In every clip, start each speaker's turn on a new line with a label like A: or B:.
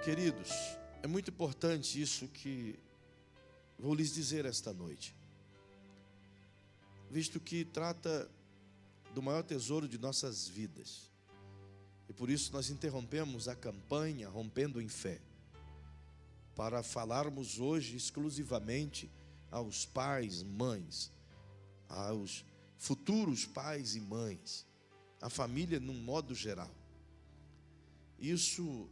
A: Queridos, é muito importante isso que vou lhes dizer esta noite, visto que trata do maior tesouro de nossas vidas. E por isso nós interrompemos a campanha Rompendo em Fé, para falarmos hoje exclusivamente aos pais, mães, aos futuros pais e mães, à família num modo geral. Isso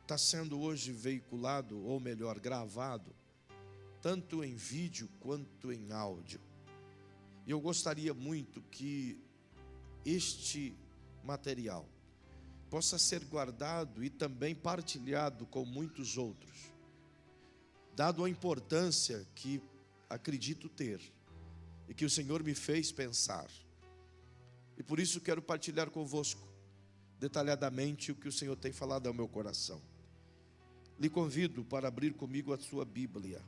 A: está sendo hoje veiculado, ou melhor, gravado, tanto em vídeo quanto em áudio. E eu gostaria muito que este material possa ser guardado e também partilhado com muitos outros, dado a importância que acredito ter e que o Senhor me fez pensar. E por isso quero partilhar convosco detalhadamente o que o Senhor tem falado ao meu coração. Lhe convido para abrir comigo a sua Bíblia,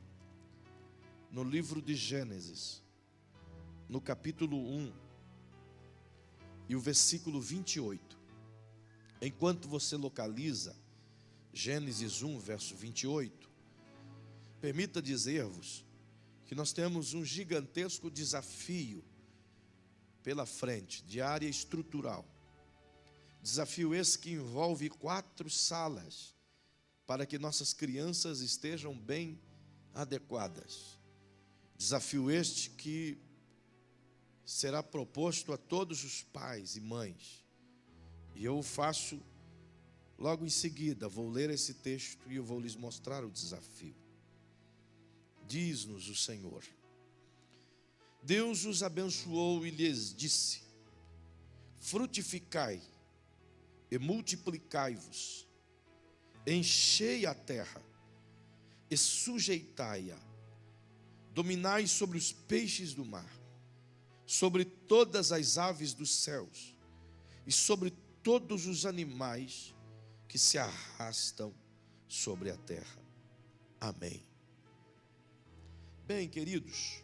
A: no livro de Gênesis, no capítulo 1 e o versículo 28. Enquanto você localiza Gênesis 1, verso 28, permita dizer-vos que nós temos um gigantesco desafio pela frente, de área estrutural. Desafio esse que envolve 4 salas, para que nossas crianças estejam bem adequadas. Desafio este que será proposto a todos os pais e mães. E eu o faço logo em seguida. Vou ler esse texto e eu vou lhes mostrar o desafio. Diz-nos o Senhor: Deus os abençoou e lhes disse: frutificai e multiplicai-vos, enchei a terra e sujeitai-a, dominai sobre os peixes do mar, sobre todas as aves dos céus e sobre todos os animais que se arrastam sobre a terra. Amém. Bem, queridos,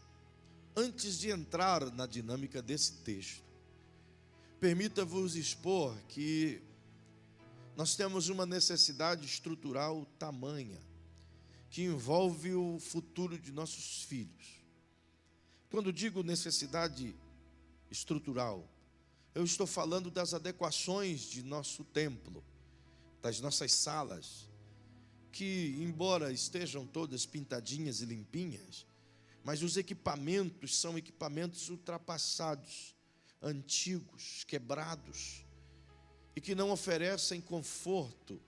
A: antes de entrar na dinâmica desse texto, permita-vos expor que nós temos uma necessidade estrutural tamanha, que envolve o futuro de nossos filhos. Quando digo necessidade estrutural, eu estou falando das adequações de nosso templo, das nossas salas, que embora estejam todas pintadinhas e limpinhas, mas os equipamentos são equipamentos ultrapassados, antigos, quebrados, e que não oferecem conforto,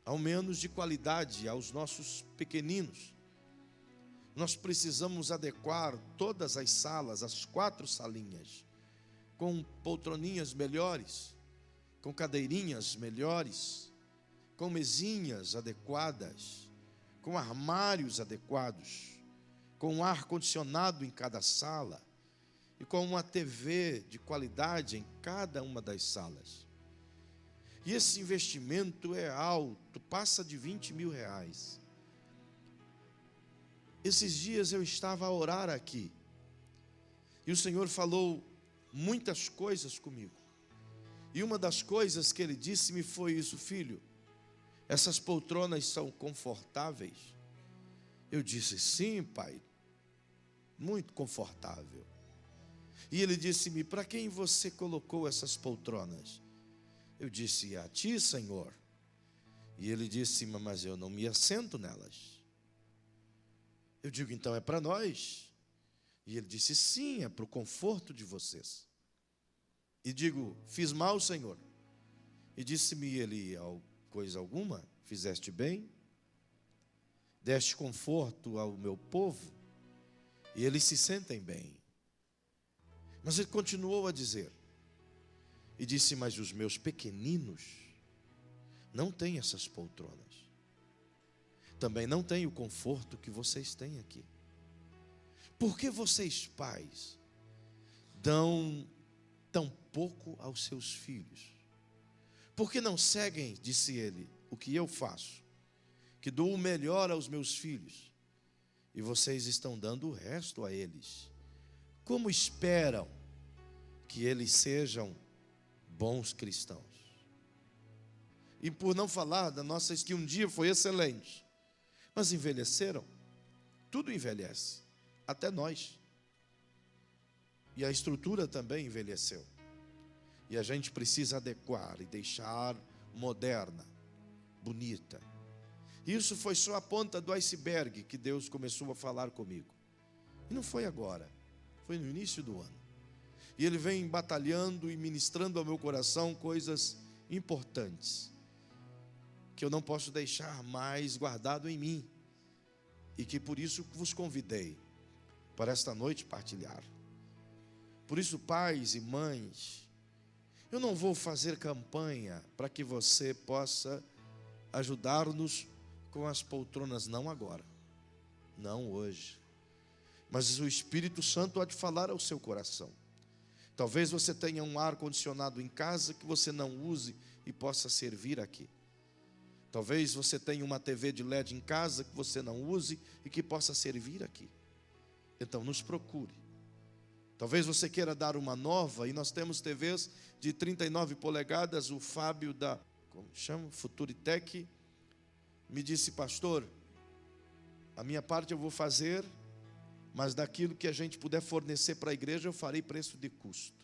A: ao menos de qualidade, aos nossos pequeninos. Nós precisamos adequar todas as salas, as 4 salinhas, com poltroninhas melhores, com cadeirinhas melhores, com mesinhas adequadas, com armários adequados, com ar-condicionado em cada sala e com uma TV de qualidade em cada uma das salas. E esse investimento é alto, passa de R$20 mil. Esses dias eu estava a orar aqui e o Senhor falou muitas coisas comigo. E uma das coisas que Ele disse-me foi isso: filho, essas poltronas são confortáveis? Eu disse: sim, pai, muito confortável. E Ele disse-me: para quem você colocou essas poltronas? Eu disse: a ti, Senhor. E Ele disse: mas eu não me assento nelas. Eu digo: então é para nós. E Ele disse: sim, é para o conforto de vocês. E digo: fiz mal, Senhor? E disse-me Ele: coisa alguma, fizeste bem, deste conforto ao meu povo, e eles se sentem bem. Mas Ele continuou a dizer, e disse: mas os meus pequeninos não têm essas poltronas, também não têm o conforto que vocês têm aqui. Por que vocês, pais, dão tão pouco aos seus filhos? Por que não seguem, disse Ele, o que eu faço, que dou o melhor aos meus filhos, e vocês estão dando o resto a eles? Como esperam que eles sejam bons cristãos? E por não falar da nossa que um dia foi excelente. Mas envelheceram. Tudo envelhece, até nós. E a estrutura também envelheceu. E a gente precisa adequar e deixar moderna, bonita. Isso foi só a ponta do iceberg que Deus começou a falar comigo. E não foi agora, foi no início do ano. E Ele vem batalhando e ministrando ao meu coração coisas importantes, que eu não posso deixar mais guardado em mim. E que por isso vos convidei para esta noite partilhar. Por isso, pais e mães, eu não vou fazer campanha para que você possa ajudar-nos com as poltronas, não agora, não hoje. Mas o Espírito Santo há de falar ao seu coração. Talvez você tenha um ar-condicionado em casa que você não use e possa servir aqui. Talvez você tenha uma TV de LED em casa que você não use e que possa servir aqui. Então nos procure. Talvez você queira dar uma nova, e nós temos TVs de 39 polegadas, o Fábio da, como chama? Futuritec, me disse: pastor, a minha parte eu vou fazer, mas daquilo que a gente puder fornecer para a igreja, eu farei preço de custo.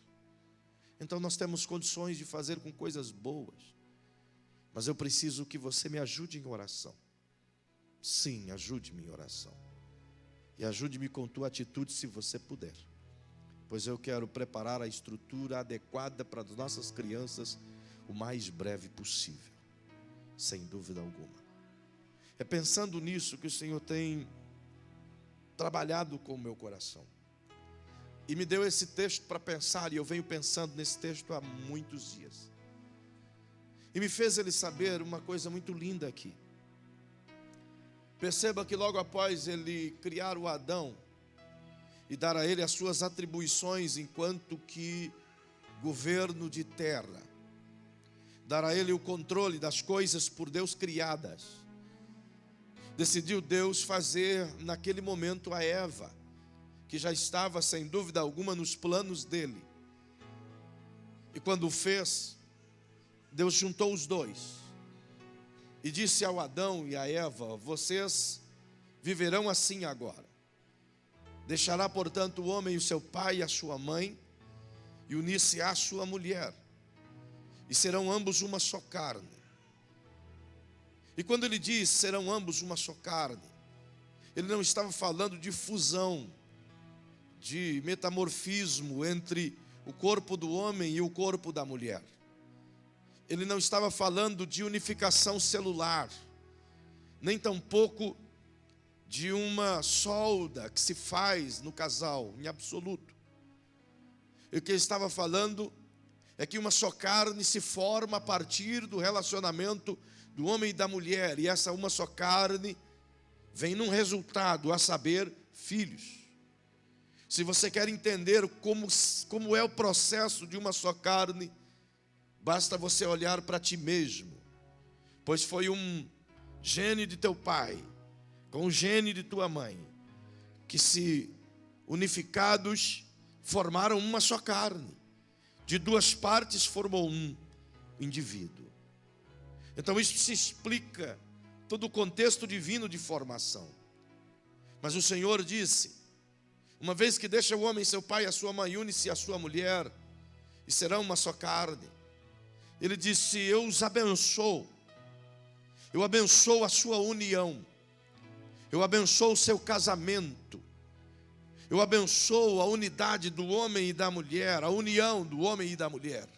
A: Então nós temos condições de fazer com coisas boas, mas eu preciso que você me ajude em oração. Sim, ajude-me em oração. E ajude-me com tua atitude, se você puder. Pois eu quero preparar a estrutura adequada para as nossas crianças o mais breve possível, sem dúvida alguma. É pensando nisso que o Senhor tem trabalhado com o meu coração. E me deu esse texto para pensar, e eu venho pensando nesse texto há muitos dias. E me fez ele saber uma coisa muito linda aqui. Perceba que logo após ele criar o Adão e dar a ele as suas atribuições enquanto que governo de terra, dar a ele o controle das coisas por Deus criadas, decidiu Deus fazer naquele momento a Eva, que já estava sem dúvida alguma nos planos dele. E quando o fez, Deus juntou os dois e disse ao Adão e a Eva: vocês viverão assim agora. Deixará, portanto, o homem o seu pai e a sua mãe, e unir-se-á a sua mulher, e serão ambos uma só carne. E quando ele diz serão ambos uma só carne, ele não estava falando de fusão, de metamorfismo entre o corpo do homem e o corpo da mulher. Ele não estava falando de unificação celular, nem tampouco de uma solda que se faz no casal, em absoluto. E o que ele estava falando é que uma só carne se forma a partir do relacionamento do homem e da mulher, e essa uma só carne vem num resultado, a saber, filhos. Se você quer entender como é o processo de uma só carne, basta você olhar para ti mesmo, pois foi um gene de teu pai com o gene de tua mãe, que se unificados formaram uma só carne. De duas partes formou um indivíduo. Então isso se explica todo o contexto divino de formação. Mas o Senhor disse: uma vez que deixa o homem seu pai e a sua mãe, une-se a sua mulher, e serão uma só carne. Ele disse: eu os abençoo. Eu abençoo a sua união. Eu abençoo o seu casamento. Eu abençoo a unidade do homem e da mulher, a união do homem e da mulher.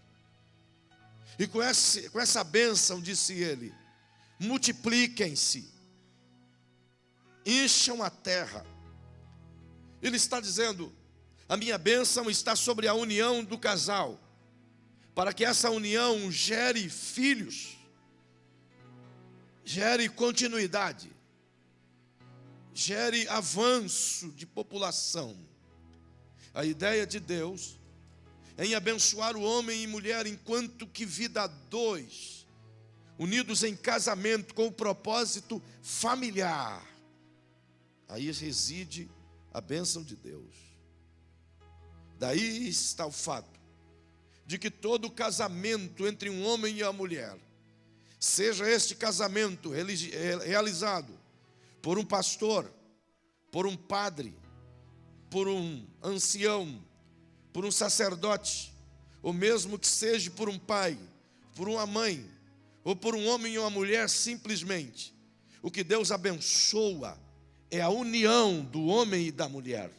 A: E com essa bênção, disse ele, multipliquem-se, encham a terra. Ele está dizendo: a minha bênção está sobre a união do casal, para que essa união gere filhos, gere continuidade, gere avanço de população. A ideia de Deus é em abençoar o homem e mulher enquanto que vida a dois, unidos em casamento com o propósito familiar. Aí reside a bênção de Deus. Daí está o fato de que todo casamento entre um homem e a mulher seja este casamento realizado por um pastor, por um padre, por um ancião, por um sacerdote, ou mesmo que seja por um pai, por uma mãe, ou por um homem e uma mulher, simplesmente, o que Deus abençoa é a união do homem e da mulher.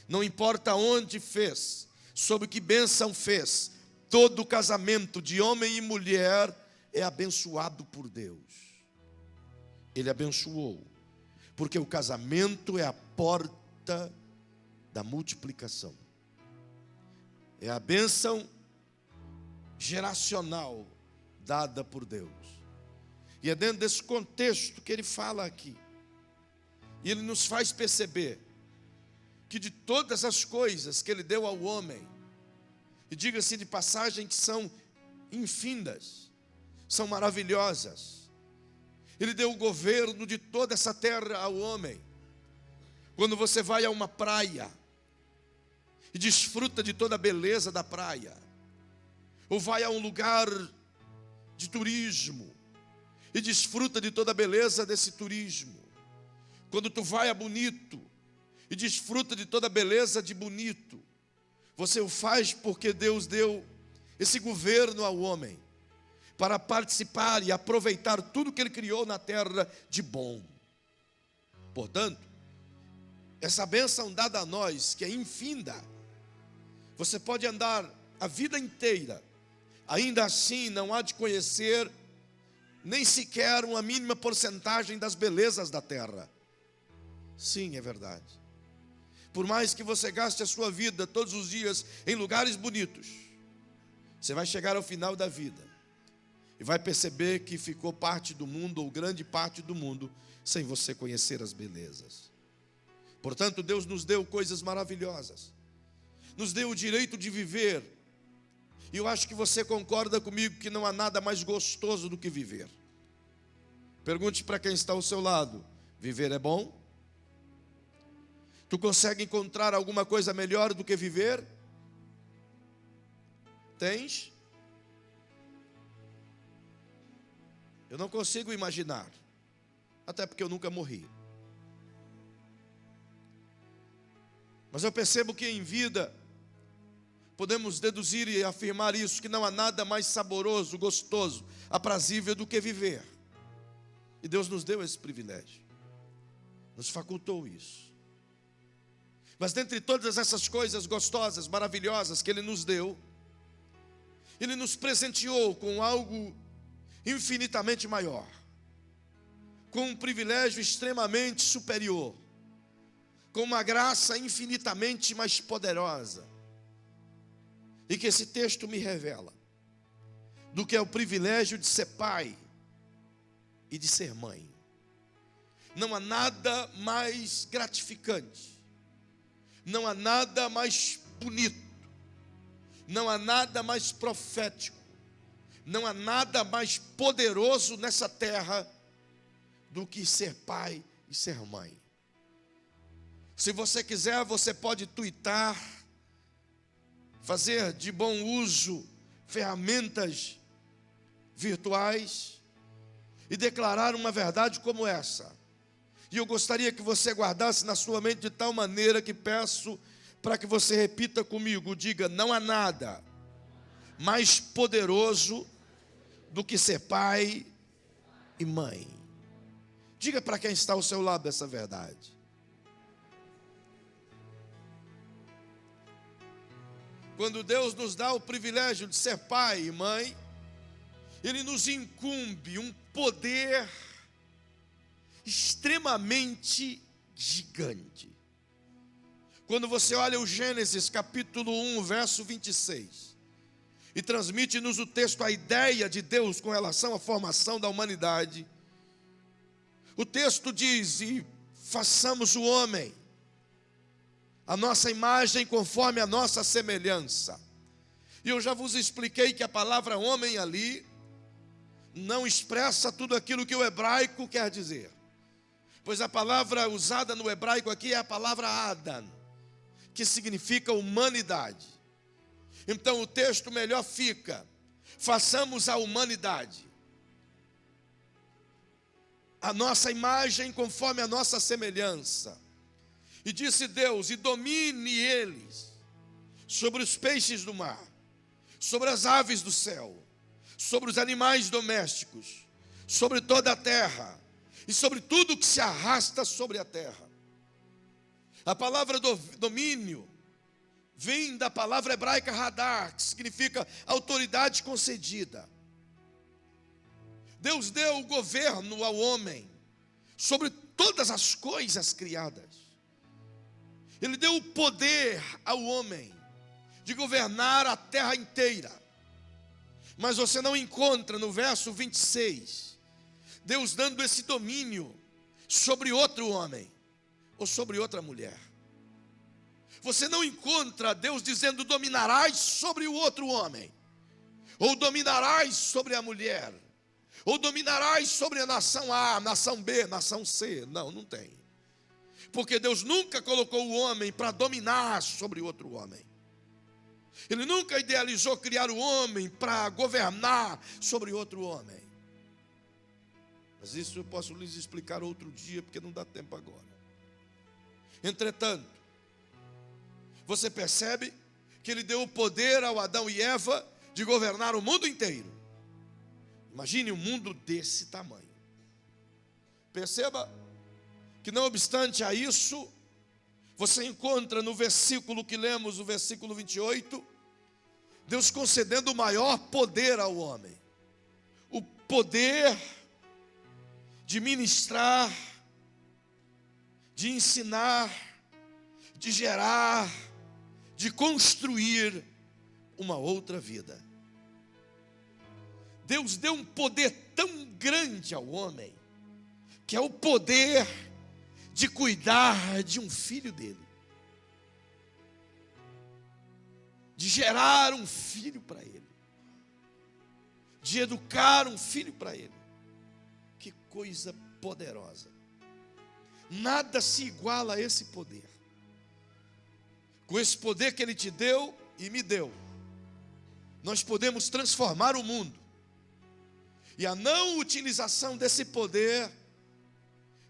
A: Não importa onde fez, sob que bênção fez, todo casamento de homem e mulher é abençoado por Deus. Ele abençoou, porque o casamento é a porta da multiplicação. É a bênção geracional dada por Deus. E é dentro desse contexto que ele fala aqui. E ele nos faz perceber que de todas as coisas que ele deu ao homem, e diga-se de passagem que são infindas, são maravilhosas, ele deu o governo de toda essa terra ao homem. Quando você vai a uma praia e desfruta de toda a beleza da praia, ou vai a um lugar de turismo e desfruta de toda a beleza desse turismo, quando tu vai a Bonito e desfruta de toda a beleza de Bonito, você o faz porque Deus deu esse governo ao homem, para participar e aproveitar tudo que ele criou na terra de bom. Portanto, essa bênção dada a nós, que é infinda, você pode andar a vida inteira, ainda assim não há de conhecer nem sequer uma mínima porcentagem das belezas da terra. Sim, é verdade. Por mais que você gaste a sua vida todos os dias em lugares bonitos, você vai chegar ao final da vida e vai perceber que ficou parte do mundo, ou grande parte do mundo, sem você conhecer as belezas. Portanto, Deus nos deu coisas maravilhosas, nos deu o direito de viver. E eu acho que você concorda comigo que não há nada mais gostoso do que viver. Pergunte para quem está ao seu lado: viver é bom? Tu consegue encontrar alguma coisa melhor do que viver? Tens? Eu não consigo imaginar, até porque eu nunca morri. Mas eu percebo que em vida podemos deduzir e afirmar isso, que não há nada mais saboroso, gostoso, aprazível do que viver. E Deus nos deu esse privilégio, nos facultou isso. Mas dentre todas essas coisas gostosas, maravilhosas que Ele nos deu, Ele nos presenteou com algo infinitamente maior, com um privilégio extremamente superior, com uma graça infinitamente mais poderosa, e que esse texto me revela, do que é o privilégio de ser pai e de ser mãe. Não há nada mais gratificante, não há nada mais bonito, não há nada mais profético, não há nada mais poderoso nessa terra do que ser pai e ser mãe. Se você quiser, você pode tuitar, fazer de bom uso ferramentas virtuais e declarar uma verdade como essa. E eu gostaria que você guardasse na sua mente de tal maneira que peço para que você repita comigo. Diga: não há nada mais poderoso do que ser pai e mãe. Diga para quem está ao seu lado essa verdade. Quando Deus nos dá o privilégio de ser pai e mãe, Ele nos incumbe um poder extremamente gigante. Quando você olha o Gênesis capítulo 1, verso 26, e transmite-nos o texto a ideia de Deus com relação à formação da humanidade, o texto diz: e façamos o homem a nossa imagem conforme a nossa semelhança. E eu já vos expliquei que a palavra homem ali não expressa tudo aquilo que o hebraico quer dizer, pois a palavra usada no hebraico aqui é a palavra Adam, que significa humanidade. Então o texto melhor fica: façamos a humanidade a nossa imagem conforme a nossa semelhança. E disse Deus: e domine eles sobre os peixes do mar, sobre as aves do céu, sobre os animais domésticos, sobre toda a terra e sobre tudo que se arrasta sobre a terra. A palavra domínio vem da palavra hebraica hadar, que significa autoridade concedida. Deus deu o governo ao homem sobre todas as coisas criadas. Ele deu o poder ao homem de governar a terra inteira. Mas você não encontra no verso 26, Deus dando esse domínio sobre outro homem ou sobre outra mulher. Você não encontra Deus dizendo: dominarás sobre o outro homem, ou dominarás sobre a mulher, ou dominarás sobre a nação A, nação B, nação C. Não, não tem. Porque Deus nunca colocou o homem para dominar sobre outro homem. Ele nunca idealizou criar o homem para governar sobre outro homem. Mas isso eu posso lhes explicar outro dia, porque não dá tempo agora. Entretanto, você percebe que ele deu o poder ao Adão e Eva de governar o mundo inteiro. Imagine um mundo desse tamanho. Perceba que, não obstante a isso, você encontra no versículo que lemos, o versículo 28, Deus concedendo o maior poder ao homem. O poder de ministrar, de ensinar, de gerar, de construir uma outra vida. Deus deu um poder tão grande ao homem, que é o poder de cuidar de um filho dele, de gerar um filho para ele, de educar um filho para ele. Que coisa poderosa! Nada se iguala a esse poder. Com esse poder que ele te deu e me deu, nós podemos transformar o mundo. E a não utilização desse poder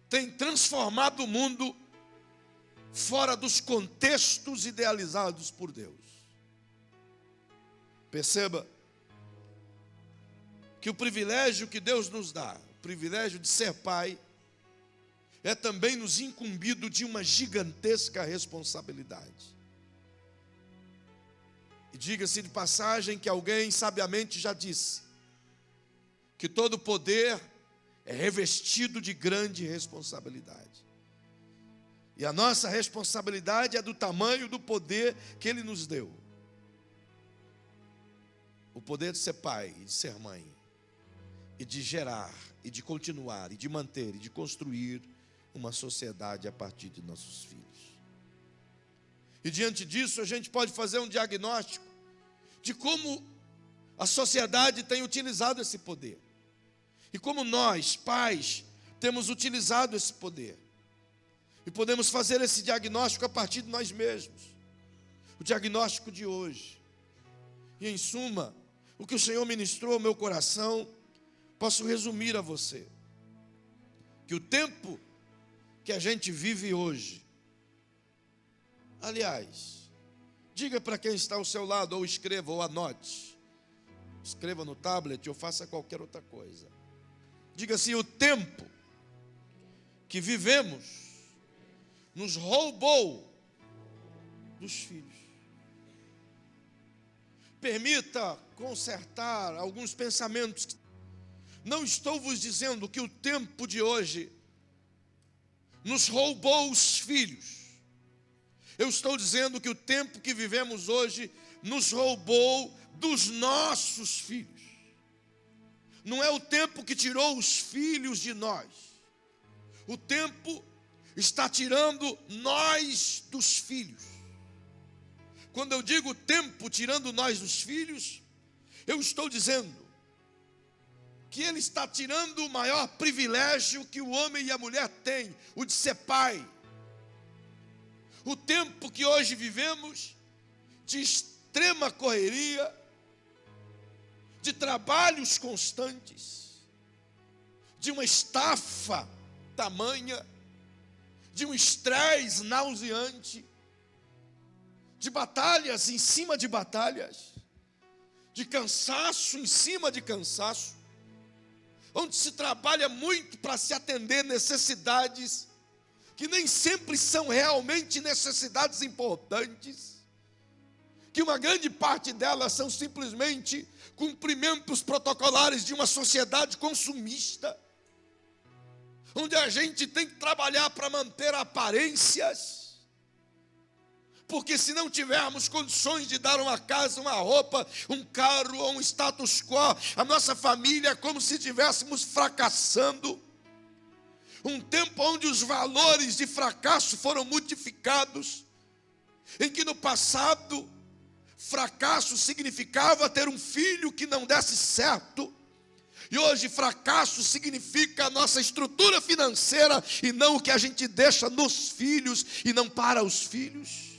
A: tem transformado o mundo fora dos contextos idealizados por Deus. Perceba que o privilégio que Deus nos dá, o privilégio de ser pai, é também nos incumbido de uma gigantesca responsabilidade. E diga-se de passagem que alguém sabiamente já disse que todo poder é revestido de grande responsabilidade. E a nossa responsabilidade é do tamanho do poder que Ele nos deu. O poder de ser pai e de ser mãe, e de gerar, e de continuar, e de manter, e de construir uma sociedade a partir de nossos filhos. E diante disso a gente pode fazer um diagnóstico de como a sociedade tem utilizado esse poder. E como nós, pais, temos utilizado esse poder. E podemos fazer esse diagnóstico a partir de nós mesmos. O diagnóstico de hoje. E em suma, o que o Senhor ministrou ao meu coração, posso resumir a você. Que o tempo que a gente vive hoje, aliás, diga para quem está ao seu lado, ou escreva, ou anote. Escreva no tablet ou faça qualquer outra coisa. Diga assim: o tempo que vivemos nos roubou dos filhos. Permita consertar alguns pensamentos. Não estou vos dizendo que o tempo de hoje nos roubou os filhos. Eu estou dizendo que o tempo que vivemos hoje nos roubou dos nossos filhos. Não é o tempo que tirou os filhos de nós. O tempo está tirando nós dos filhos. Quando eu digo tempo tirando nós dos filhos, eu estou dizendo que ele está tirando o maior privilégio que o homem e a mulher têm, o de ser pai. O tempo que hoje vivemos, de extrema correria, de trabalhos constantes, de uma estafa tamanha, de um estresse nauseante, de batalhas em cima de batalhas, de cansaço em cima de cansaço, onde se trabalha muito para se atender necessidades que nem sempre são realmente necessidades importantes, que uma grande parte delas são simplesmente cumprimentos protocolares de uma sociedade consumista, onde a gente tem que trabalhar para manter aparências, porque se não tivermos condições de dar uma casa, uma roupa, um carro ou um status quo, a nossa família é como se estivéssemos fracassando. Um tempo onde os valores de fracasso foram modificados, em que no passado, fracasso significava ter um filho que não desse certo, e hoje fracasso significa a nossa estrutura financeira e não o que a gente deixa nos filhos e não para os filhos.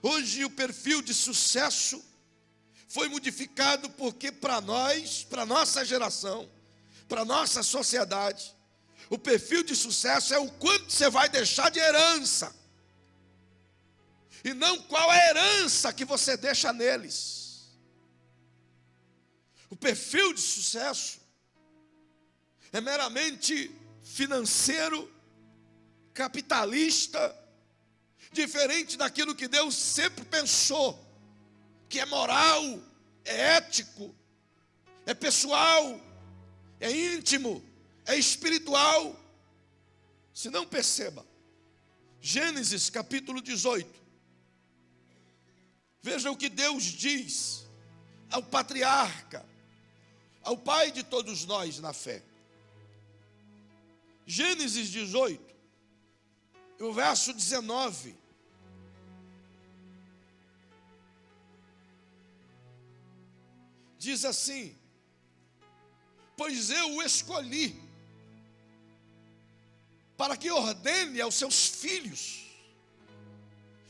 A: Hoje o perfil de sucesso foi modificado porque para nós, para nossa geração, para nossa sociedade, o perfil de sucesso é o quanto você vai deixar de herança, e não qual é a herança que você deixa neles. O perfil de sucesso é meramente financeiro, capitalista, diferente daquilo que Deus sempre pensou, que é moral, é ético, é pessoal, é íntimo, é espiritual. Se não, perceba, Gênesis capítulo 18, veja o que Deus diz ao patriarca, ao pai de todos nós na fé. Gênesis 18, o verso 19, diz assim: pois eu o escolhi para que ordene aos seus filhos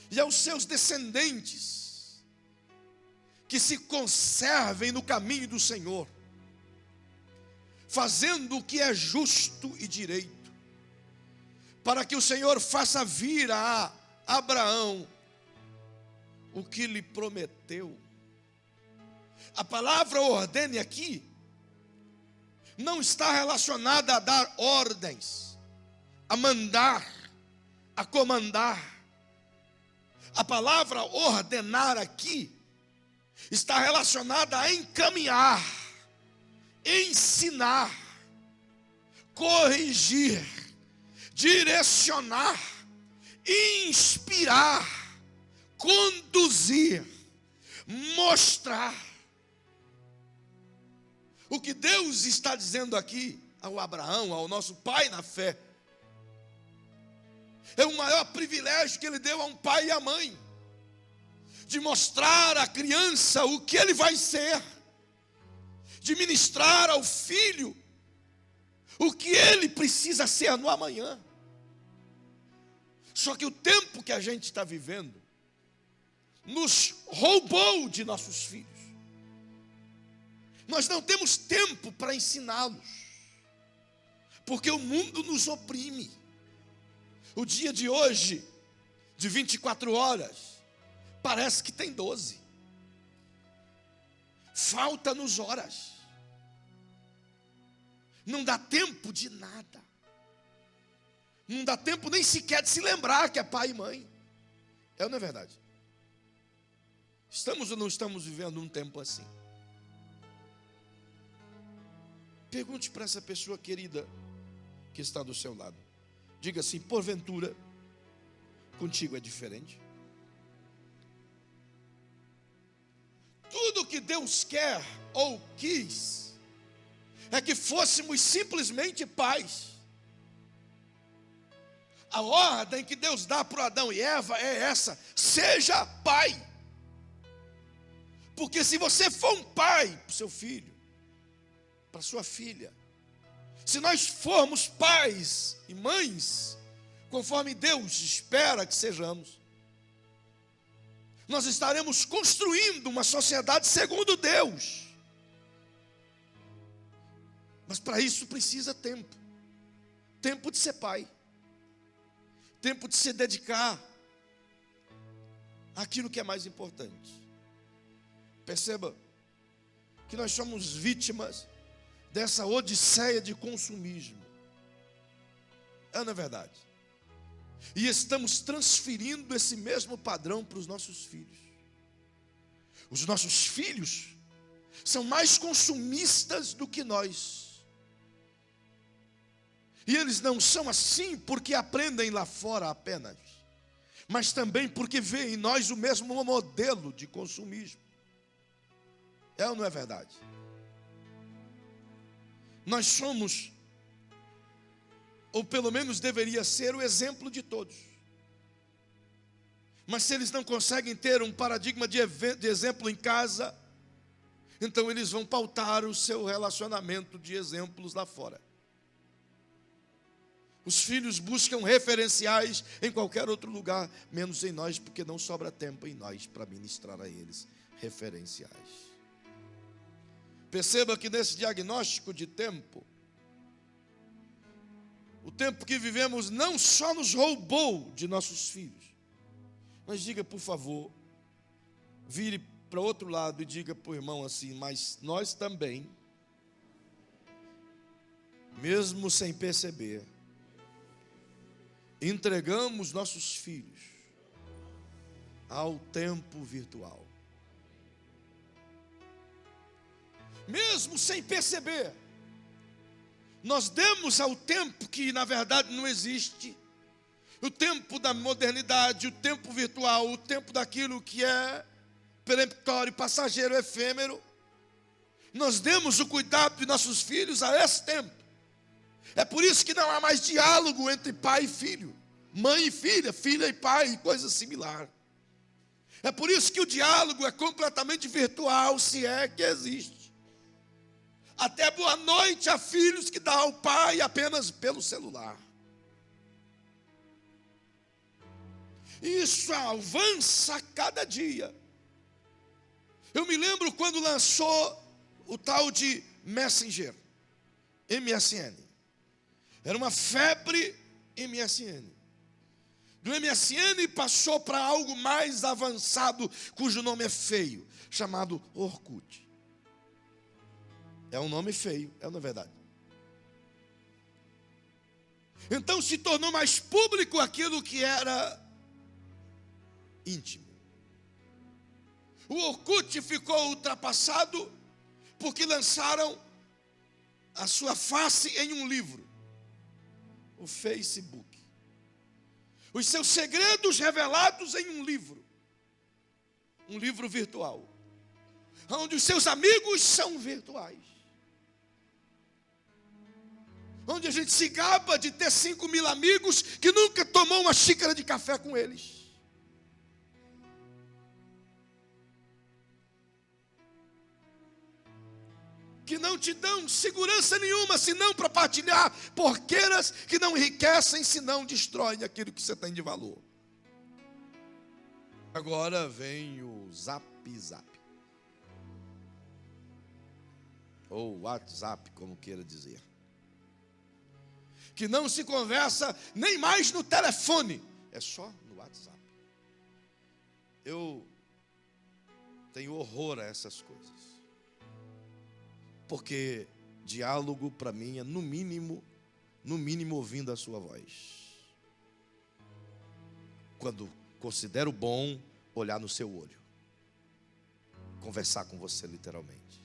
A: e aos seus descendentes que se conservem no caminho do Senhor, fazendo o que é justo e direito, para que o Senhor faça vir a Abraão o que lhe prometeu. A palavra ordene aqui não está relacionada a dar ordens, a mandar, a comandar. A palavra ordenar aqui está relacionada a encaminhar, ensinar, corrigir, direcionar, inspirar, conduzir, mostrar. O que Deus está dizendo aqui ao Abraão, ao nosso pai na fé, é o maior privilégio que ele deu a um pai e a mãe, de mostrar à criança o que ele vai ser, de ministrar ao filho o que ele precisa ser no amanhã. Só que o tempo que a gente está vivendo nos roubou de nossos filhos. Nós não temos tempo para ensiná-los, porque o mundo nos oprime. O dia de hoje, de 24 horas, parece que tem 12. Falta-nos horas. Não dá tempo de nada. Não dá tempo nem sequer de se lembrar que é pai e mãe. É ou não é verdade? Estamos ou não estamos vivendo um tempo assim? Pergunte para essa pessoa querida que está do seu lado. Diga assim: porventura, contigo é diferente? Tudo que Deus quer ou quis é que fôssemos simplesmente pais. A ordem que Deus dá para Adão e Eva é essa: seja pai. Porque se você for um pai para o seu filho, para sua filha, se nós formos pais e mães, conforme Deus espera que sejamos, nós estaremos construindo uma sociedade segundo Deus. Mas para isso precisa tempo. Tempo de ser pai. Tempo de se dedicar àquilo que é mais importante. Perceba que nós somos vítimas dessa odisseia de consumismo. Não é verdade? E estamos transferindo esse mesmo padrão para os nossos filhos. Os nossos filhos são mais consumistas do que nós. E eles não são assim porque aprendem lá fora apenas, mas também porque veem em nós o mesmo modelo de consumismo. É ou não é verdade? Nós somos, ou pelo menos deveria ser, o exemplo de todos. Mas se eles não conseguem ter um paradigma de exemplo em casa, então eles vão pautar o seu relacionamento de exemplos lá fora. Os filhos buscam referenciais em qualquer outro lugar, menos em nós, porque não sobra tempo em nós para ministrar a eles referenciais. Perceba que nesse diagnóstico de tempo, o tempo que vivemos não só nos roubou de nossos filhos, mas diga, por favor, vire para o outro lado e diga para o irmão assim: mas nós também, mesmo sem perceber, entregamos nossos filhos ao tempo virtual. Mesmo sem perceber, nós demos ao tempo que na verdade não existe, o tempo da modernidade, o tempo virtual, o tempo daquilo que é peremptório, passageiro, efêmero. Nós demos o cuidado de nossos filhos a esse tempo. É por isso que não há mais diálogo entre pai e filho, mãe e filha, filha e pai, coisa similar. É por isso que o diálogo é completamente virtual, se é que existe. Até boa noite a filhos que dá ao pai apenas pelo celular. Isso avança a cada dia. Eu me lembro quando lançou o tal de Messenger, MSN. Era uma febre MSN. Do MSN passou para algo mais avançado, cujo nome é feio, chamado Orkut. É um nome feio, não é verdade? Então se tornou mais público aquilo que era íntimo. O Orkut ficou ultrapassado porque lançaram a sua face em um livro, o Facebook. Os seus segredos revelados em um livro virtual, onde os seus amigos são virtuais, onde a gente se gaba de ter 5.000 amigos que nunca tomou uma xícara de café com eles. Que não te dão segurança nenhuma, senão para partilhar porqueiras que não enriquecem, senão destroem aquilo que você tem de valor. Agora vem o Zap, ou WhatsApp, como queira dizer, que não se conversa nem mais no telefone, é só no WhatsApp. Eu tenho horror a essas coisas. Porque diálogo para mim é no mínimo ouvindo a sua voz. Quando considero bom olhar no seu olho, conversar com você literalmente.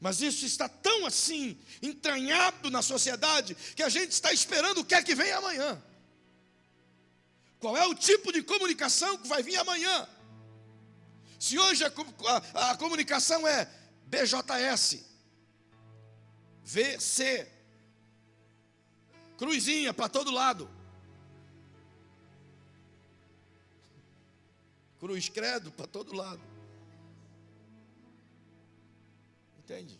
A: Mas isso está tão assim entranhado na sociedade que a gente está esperando o que é que vem amanhã. Qual é o tipo de comunicação que vai vir amanhã? Se hoje a comunicação é BJS, VC, cruzinha para todo lado, cruz credo para todo lado, entende?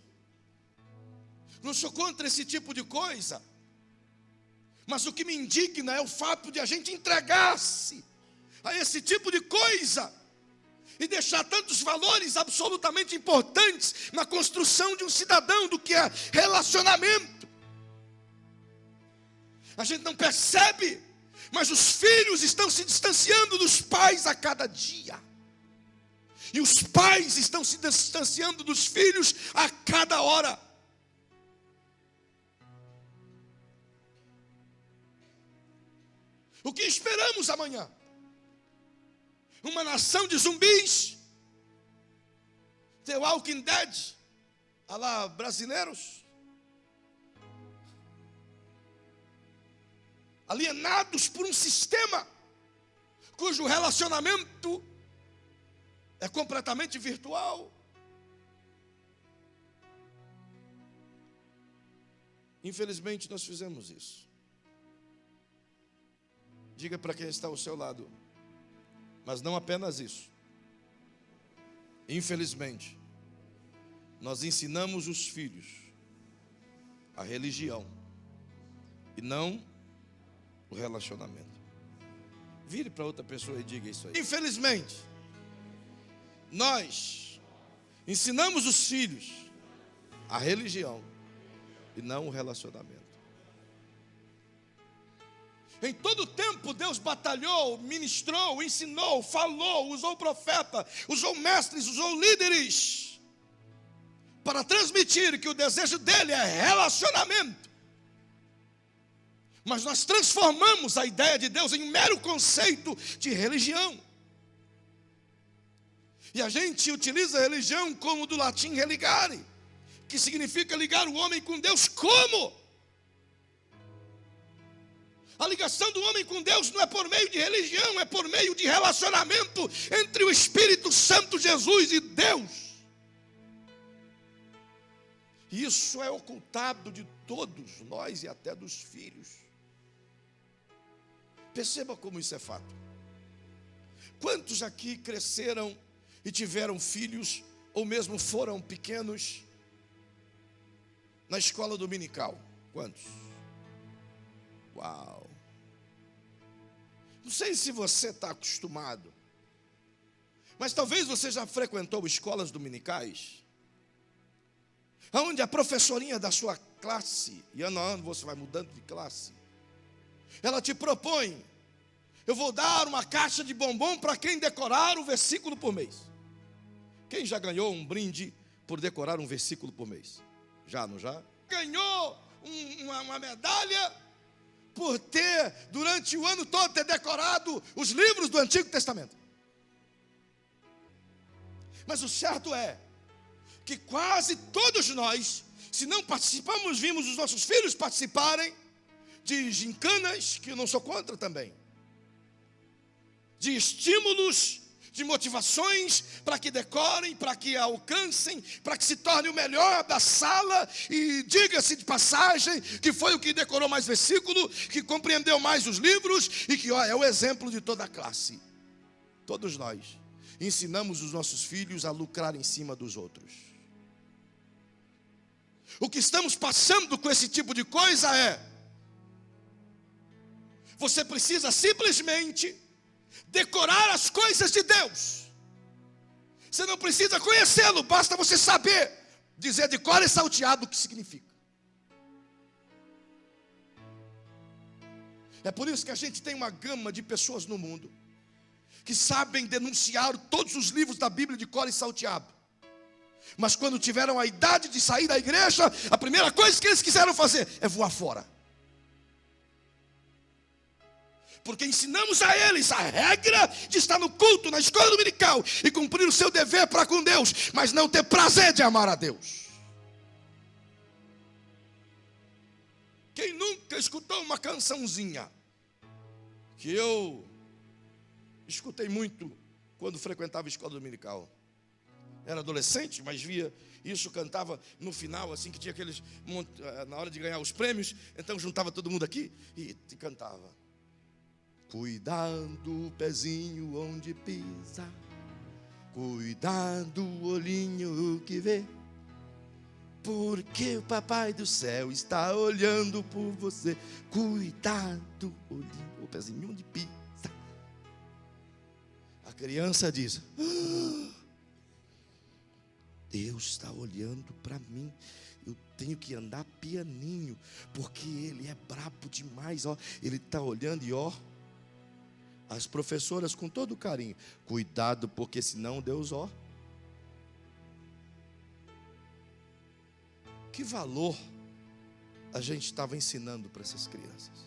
A: Não sou contra esse tipo de coisa, mas o que me indigna é o fato de a gente entregar-se a esse tipo de coisa, e deixar tantos valores absolutamente importantes na construção de um cidadão, do que é relacionamento. A gente não percebe, mas os filhos estão se distanciando dos pais a cada dia. E os pais estão se distanciando dos filhos a cada hora. O que esperamos amanhã? Uma nação de zumbis? The Walking Dead? A lá brasileiros? Alienados por um sistema cujo relacionamento é completamente virtual. Infelizmente nós fizemos isso. Diga para quem está ao seu lado, mas não apenas isso. Infelizmente, nós ensinamos os filhos a religião e não o relacionamento. Vire para outra pessoa e diga isso aí. Infelizmente, nós ensinamos os filhos a religião e não o relacionamento. Em todo o tempo Deus batalhou, ministrou, ensinou, falou, usou profeta, usou mestres, usou líderes para transmitir que o desejo dele é relacionamento. Mas nós transformamos a ideia de Deus em um mero conceito de religião. E a gente utiliza a religião como do latim religare, que significa ligar o homem com Deus. Como? A ligação do homem com Deus não é por meio de religião, é por meio de relacionamento entre o Espírito Santo, Jesus e Deus. Isso é ocultado de todos nós e até dos filhos. Perceba como isso é fato. Quantos aqui cresceram e tiveram filhos, ou mesmo foram pequenos, na escola dominical? Quantos? Uau! Não sei se você está acostumado, mas talvez você já frequentou escolas dominicais, onde a professorinha da sua classe, e ano a ano você vai mudando de classe, ela te propõe: eu vou dar uma caixa de bombom para quem decorar o versículo por mês. Quem já ganhou um brinde por decorar um versículo por mês? Já, não já? Ganhou uma medalha por ter, durante o ano todo, ter decorado os livros do Antigo Testamento. Mas o certo é que quase todos nós, se não participamos, vimos os nossos filhos participarem de gincanas, que eu não sou contra também, de estímulos, de motivações para que decorem, para que alcancem, para que se torne o melhor da sala. E diga-se de passagem que foi o que decorou mais versículo, que compreendeu mais os livros e que é o exemplo de toda a classe. Todos nós ensinamos os nossos filhos a lucrar em cima dos outros. O que estamos passando com esse tipo de coisa é: você precisa simplesmente decorar as coisas de Deus. Você não precisa conhecê-lo, basta você saber dizer de cor e salteado o que significa. É por isso que a gente tem uma gama de pessoas no mundo que sabem denunciar todos os livros da Bíblia de cor e salteado, mas quando tiveram a idade de sair da igreja, a primeira coisa que eles quiseram fazer é voar fora. Porque ensinamos a eles a regra de estar no culto, na escola dominical, e cumprir o seu dever para com Deus, mas não ter prazer de amar a Deus. Quem nunca escutou uma cançãozinha, que eu escutei muito quando frequentava a escola dominical? Era adolescente, mas via isso, cantava no final, assim, que tinha aqueles, na hora de ganhar os prêmios, então juntava todo mundo aqui e cantava. Cuidado o pezinho onde pisa, cuidado o olhinho que vê, porque o papai do céu está olhando por você. Cuidado o olhinho, o pezinho onde pisa. A criança diz: Deus está olhando para mim. Eu tenho que andar pianinho, porque Ele é brabo demais, ó. Ele está olhando e ó, as professoras com todo carinho, cuidado, porque senão Deus ó. Que valor a gente estava ensinando para essas crianças?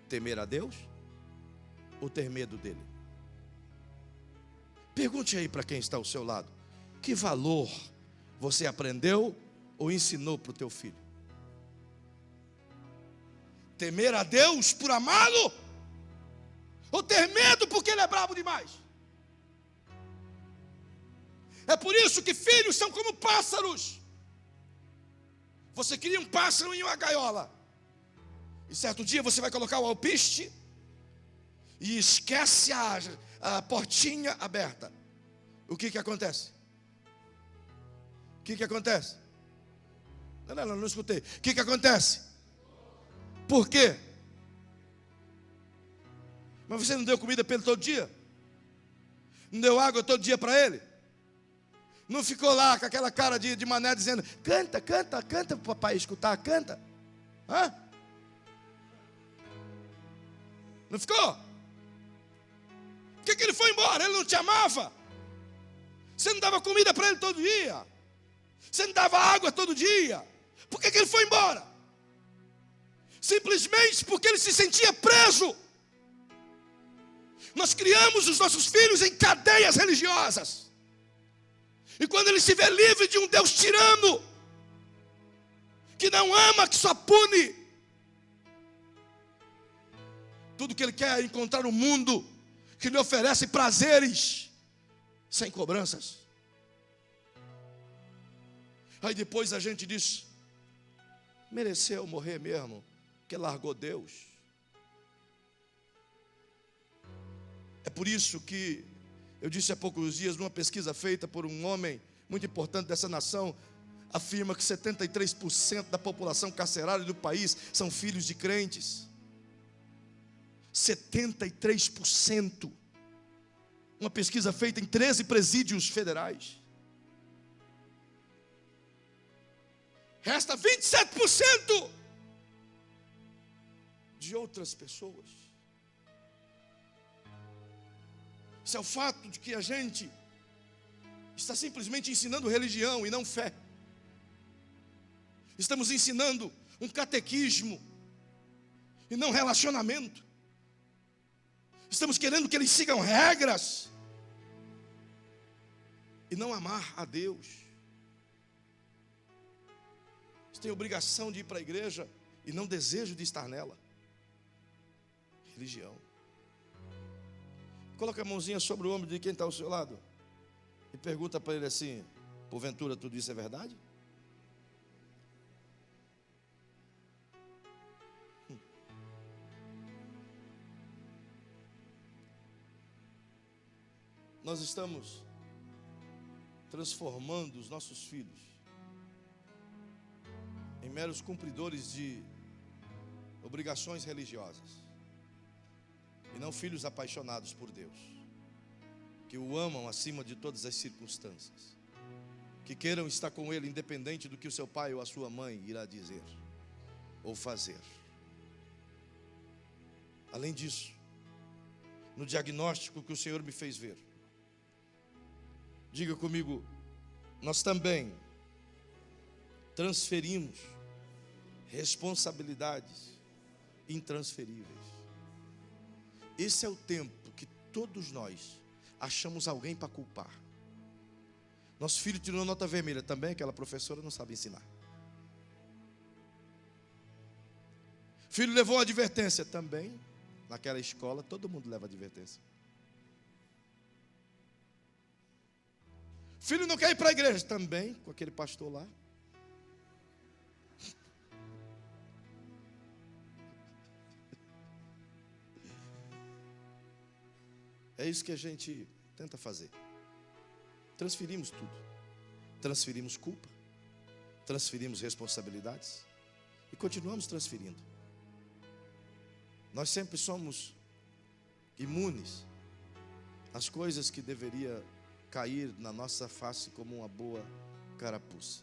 A: Temer a Deus ou ter medo dele? Pergunte aí para quem está ao seu lado: que valor você aprendeu ou ensinou para o teu filho? Temer a Deus por amá-lo? Ou ter medo porque ele é bravo demais? É por isso que filhos são como pássaros. Você cria um pássaro em uma gaiola, e certo dia você vai colocar o alpiste e esquece a portinha aberta. O que acontece? O que acontece? Não escutei. O que acontece? Por quê? Mas você não deu comida para ele todo dia? Não deu água todo dia para ele? Não ficou lá com aquela cara de mané dizendo: canta, canta, canta para o papai escutar, canta? Hã? Não ficou? Por que ele foi embora? Ele não te amava? Você não dava comida para ele todo dia? Você não dava água todo dia? Por que ele foi embora? Simplesmente porque ele se sentia preso. Nós criamos os nossos filhos em cadeias religiosas. E quando ele se vê livre de um Deus tirano, que não ama, que só pune, tudo que ele quer é encontrar um mundo que lhe oferece prazeres sem cobranças. Aí depois a gente diz: mereceu morrer mesmo, porque largou Deus. É por isso que eu disse há poucos dias, numa pesquisa feita por um homem muito importante dessa nação, afirma que 73% da população carcerária do país são filhos de crentes. 73%. Uma pesquisa feita em 13 presídios federais. Resta 27% de outras pessoas. Isso é o fato de que a gente está simplesmente ensinando religião e não fé. Estamos ensinando um catequismo e não relacionamento. Estamos querendo que eles sigam regras e não amar a Deus. Eles têm obrigação de ir para a igreja e não desejo de estar nela. Religião. Coloca a mãozinha sobre o ombro de quem está ao seu lado e pergunta para ele assim: porventura tudo isso é verdade? Nós estamos transformando os nossos filhos em meros cumpridores de obrigações religiosas, e não filhos apaixonados por Deus, que o amam acima de todas as circunstâncias, que queiram estar com Ele independente do que o seu pai ou a sua mãe irá dizer ou fazer. Além disso, no diagnóstico que o Senhor me fez ver, diga comigo: nós também transferimos responsabilidades intransferíveis. Esse é o tempo que todos nós achamos alguém para culpar. Nosso filho tirou nota vermelha, também aquela professora não sabe ensinar. Filho levou uma advertência, também naquela escola todo mundo leva advertência. Filho não quer ir para a igreja, também com aquele pastor lá. É isso que a gente tenta fazer. Transferimos tudo. Transferimos culpa, transferimos responsabilidades e continuamos transferindo. Nós sempre somos imunes às coisas que deveria cair na nossa face como uma boa carapuça.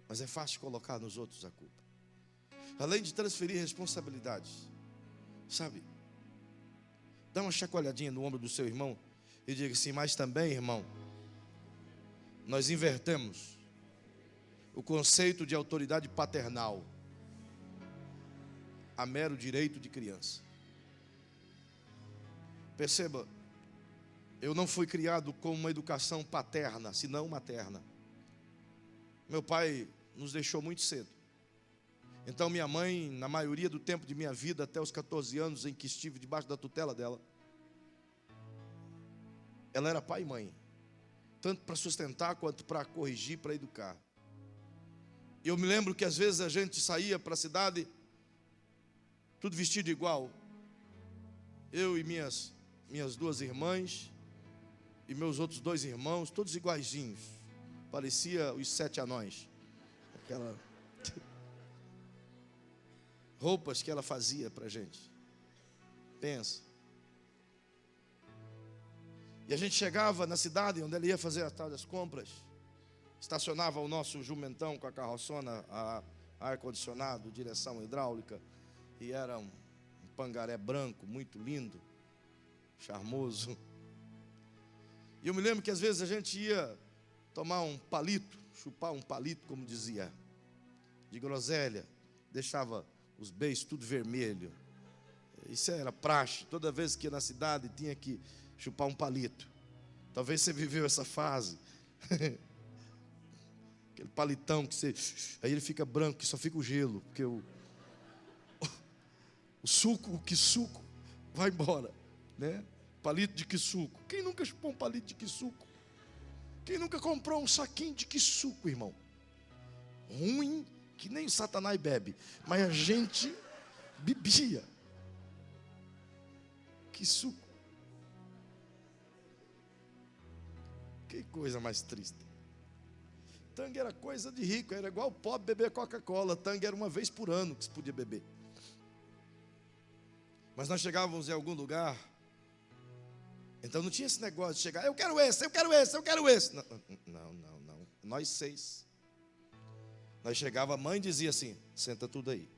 A: Mas é fácil colocar nos outros a culpa. Além de transferir responsabilidades, sabe? Dá uma chacoalhadinha no ombro do seu irmão e diga assim: mas também, irmão, nós invertemos o conceito de autoridade paternal a mero direito de criança. Perceba, eu não fui criado com uma educação paterna, senão materna. Meu pai nos deixou muito cedo. Então minha mãe, na maioria do tempo de minha vida, até os 14 anos em que estive debaixo da tutela dela, ela era pai e mãe, tanto para sustentar quanto para corrigir, para educar. Eu me lembro que às vezes a gente saía para a cidade, tudo vestido igual. Eu e minhas duas irmãs e meus outros 2 irmãos, todos iguaizinhos. Parecia os 7 anões. Aquela roupas que ela fazia para a gente. Pensa. E a gente chegava na cidade onde ela ia fazer as tal das compras. Estacionava o nosso jumentão com a carroçona, a ar-condicionado, direção hidráulica. E era um pangaré branco, muito lindo, charmoso. E eu me lembro que às vezes a gente ia tomar um palito, chupar um palito, como dizia, de groselha. Deixava os beiços tudo vermelho. Isso era praxe. Toda vez que ia na cidade tinha que chupar um palito. Talvez você viveu essa fase. Aquele palitão que você... Aí ele fica branco, que só fica o gelo. Porque o suco vai embora, né? Palito de quisuco. Quem nunca chupou um palito de quisuco? Quem nunca comprou um saquinho de quisuco, irmão? Ruim, que nem Satanás bebe. Mas a gente bebia. Quisuco. Que coisa mais triste. Tangue era coisa de rico, era igual o pobre beber Coca-Cola. Tangue era uma vez por ano que se podia beber. Mas nós chegávamos em algum lugar, então não tinha esse negócio de chegar, eu quero esse, eu quero esse, eu quero esse. Não. Nós 6. Nós chegava, a mãe dizia assim, senta tudo aí.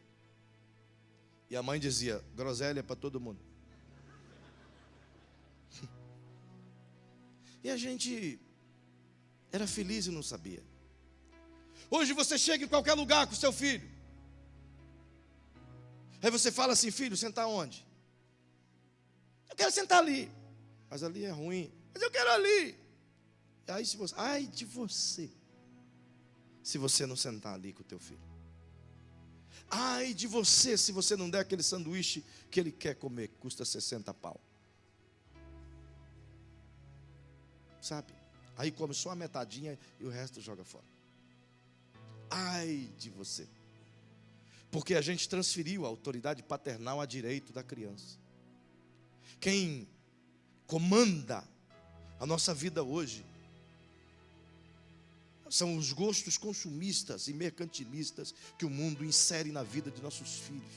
A: E a mãe dizia, groselha para todo mundo. E a gente era feliz e não sabia. Hoje você chega em qualquer lugar com seu filho. Aí você fala assim, filho, sentar onde? Eu quero sentar ali. Mas ali é ruim. Mas eu quero ali. Aí se você, ai de você, se você não sentar ali com o teu filho. Ai de você, se você não der aquele sanduíche que ele quer comer, que custa 60 pau. Sabe? Aí come só a metadinha e o resto joga fora. Ai de você. Porque a gente transferiu a autoridade paternal a direito da criança. Quem comanda a nossa vida hoje são os gostos consumistas e mercantilistas que o mundo insere na vida de nossos filhos.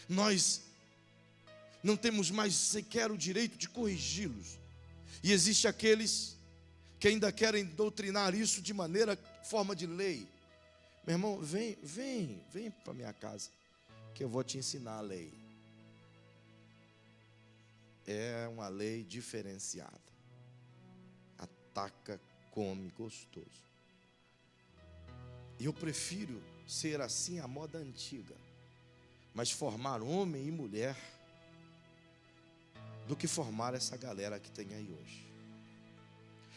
A: Nós não temos mais sequer o direito de corrigi-los. E existem aqueles que ainda querem doutrinar isso de forma de lei. Meu irmão, vem para minha casa, que eu vou te ensinar a lei. É uma lei diferenciada. Ataca, come, gostoso. E eu prefiro ser assim a moda antiga, mas formar homem e mulher, do que formar essa galera que tem aí hoje.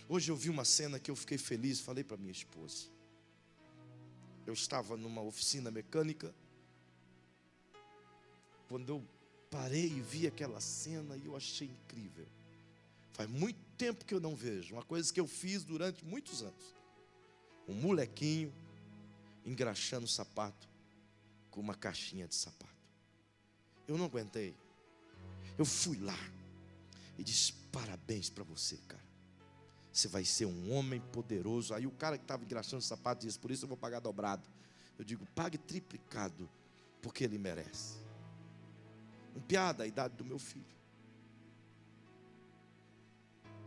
A: Hoje eu vi uma cena que eu fiquei feliz, falei para minha esposa. Eu estava numa oficina mecânica, quando eu parei e vi aquela cena, e eu achei incrível. Faz muito tempo que eu não vejo, uma coisa que eu fiz durante muitos anos. Um molequinho engraxando o sapato com uma caixinha de sapato. Eu não aguentei. Eu fui lá e disse, parabéns para você, cara. Você vai ser um homem poderoso. Aí o cara que estava engraxando o sapato disse, por isso eu vou pagar dobrado. Eu digo, pague triplicado, porque ele merece. Um piada a idade do meu filho.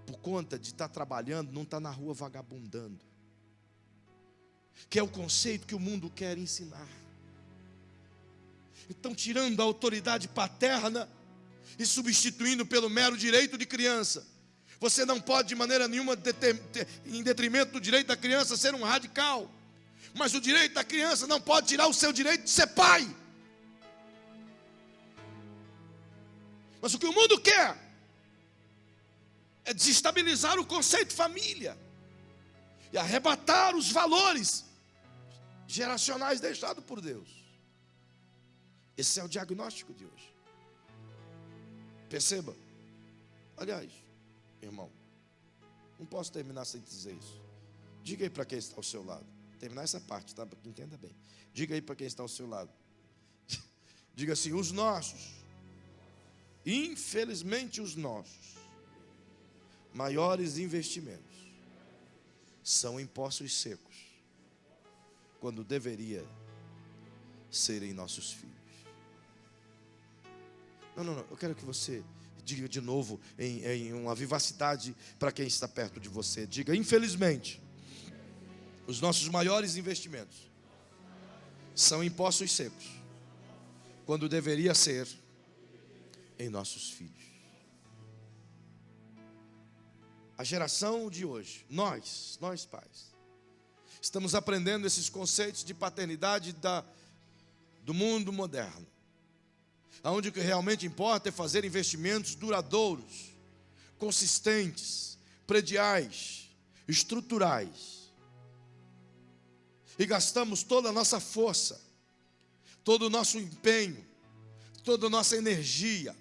A: por conta de estar trabalhando, não está na rua vagabundando. Que é o conceito que o mundo quer ensinar. Então, tirando a autoridade paterna e substituindo pelo mero direito de criança. Você não pode de maneira nenhuma, em detrimento do direito da criança, ser um radical. Mas o direito da criança não pode tirar o seu direito de ser pai. Mas o que o mundo quer é desestabilizar o conceito de família e arrebatar os valores geracionais deixados por Deus. Esse é o diagnóstico de hoje. Perceba. Aliás, irmão, não posso terminar sem dizer isso. Diga aí para quem está ao seu lado. Terminar essa parte, tá? Para que entenda bem. Diga aí para quem está ao seu lado. Diga assim: os nossos, infelizmente os nossos, maiores investimentos são em poços secos, quando deveria ser em nossos filhos. Não, eu quero que você diga de novo em uma vivacidade para quem está perto de você. Diga: infelizmente, os nossos maiores investimentos são em poços secos, quando deveria ser em nossos filhos. A geração de hoje, nós pais, estamos aprendendo esses conceitos de paternidade do mundo moderno, onde o que realmente importa é fazer investimentos duradouros, consistentes, prediais, estruturais. E gastamos toda a nossa força, todo o nosso empenho, toda a nossa energia,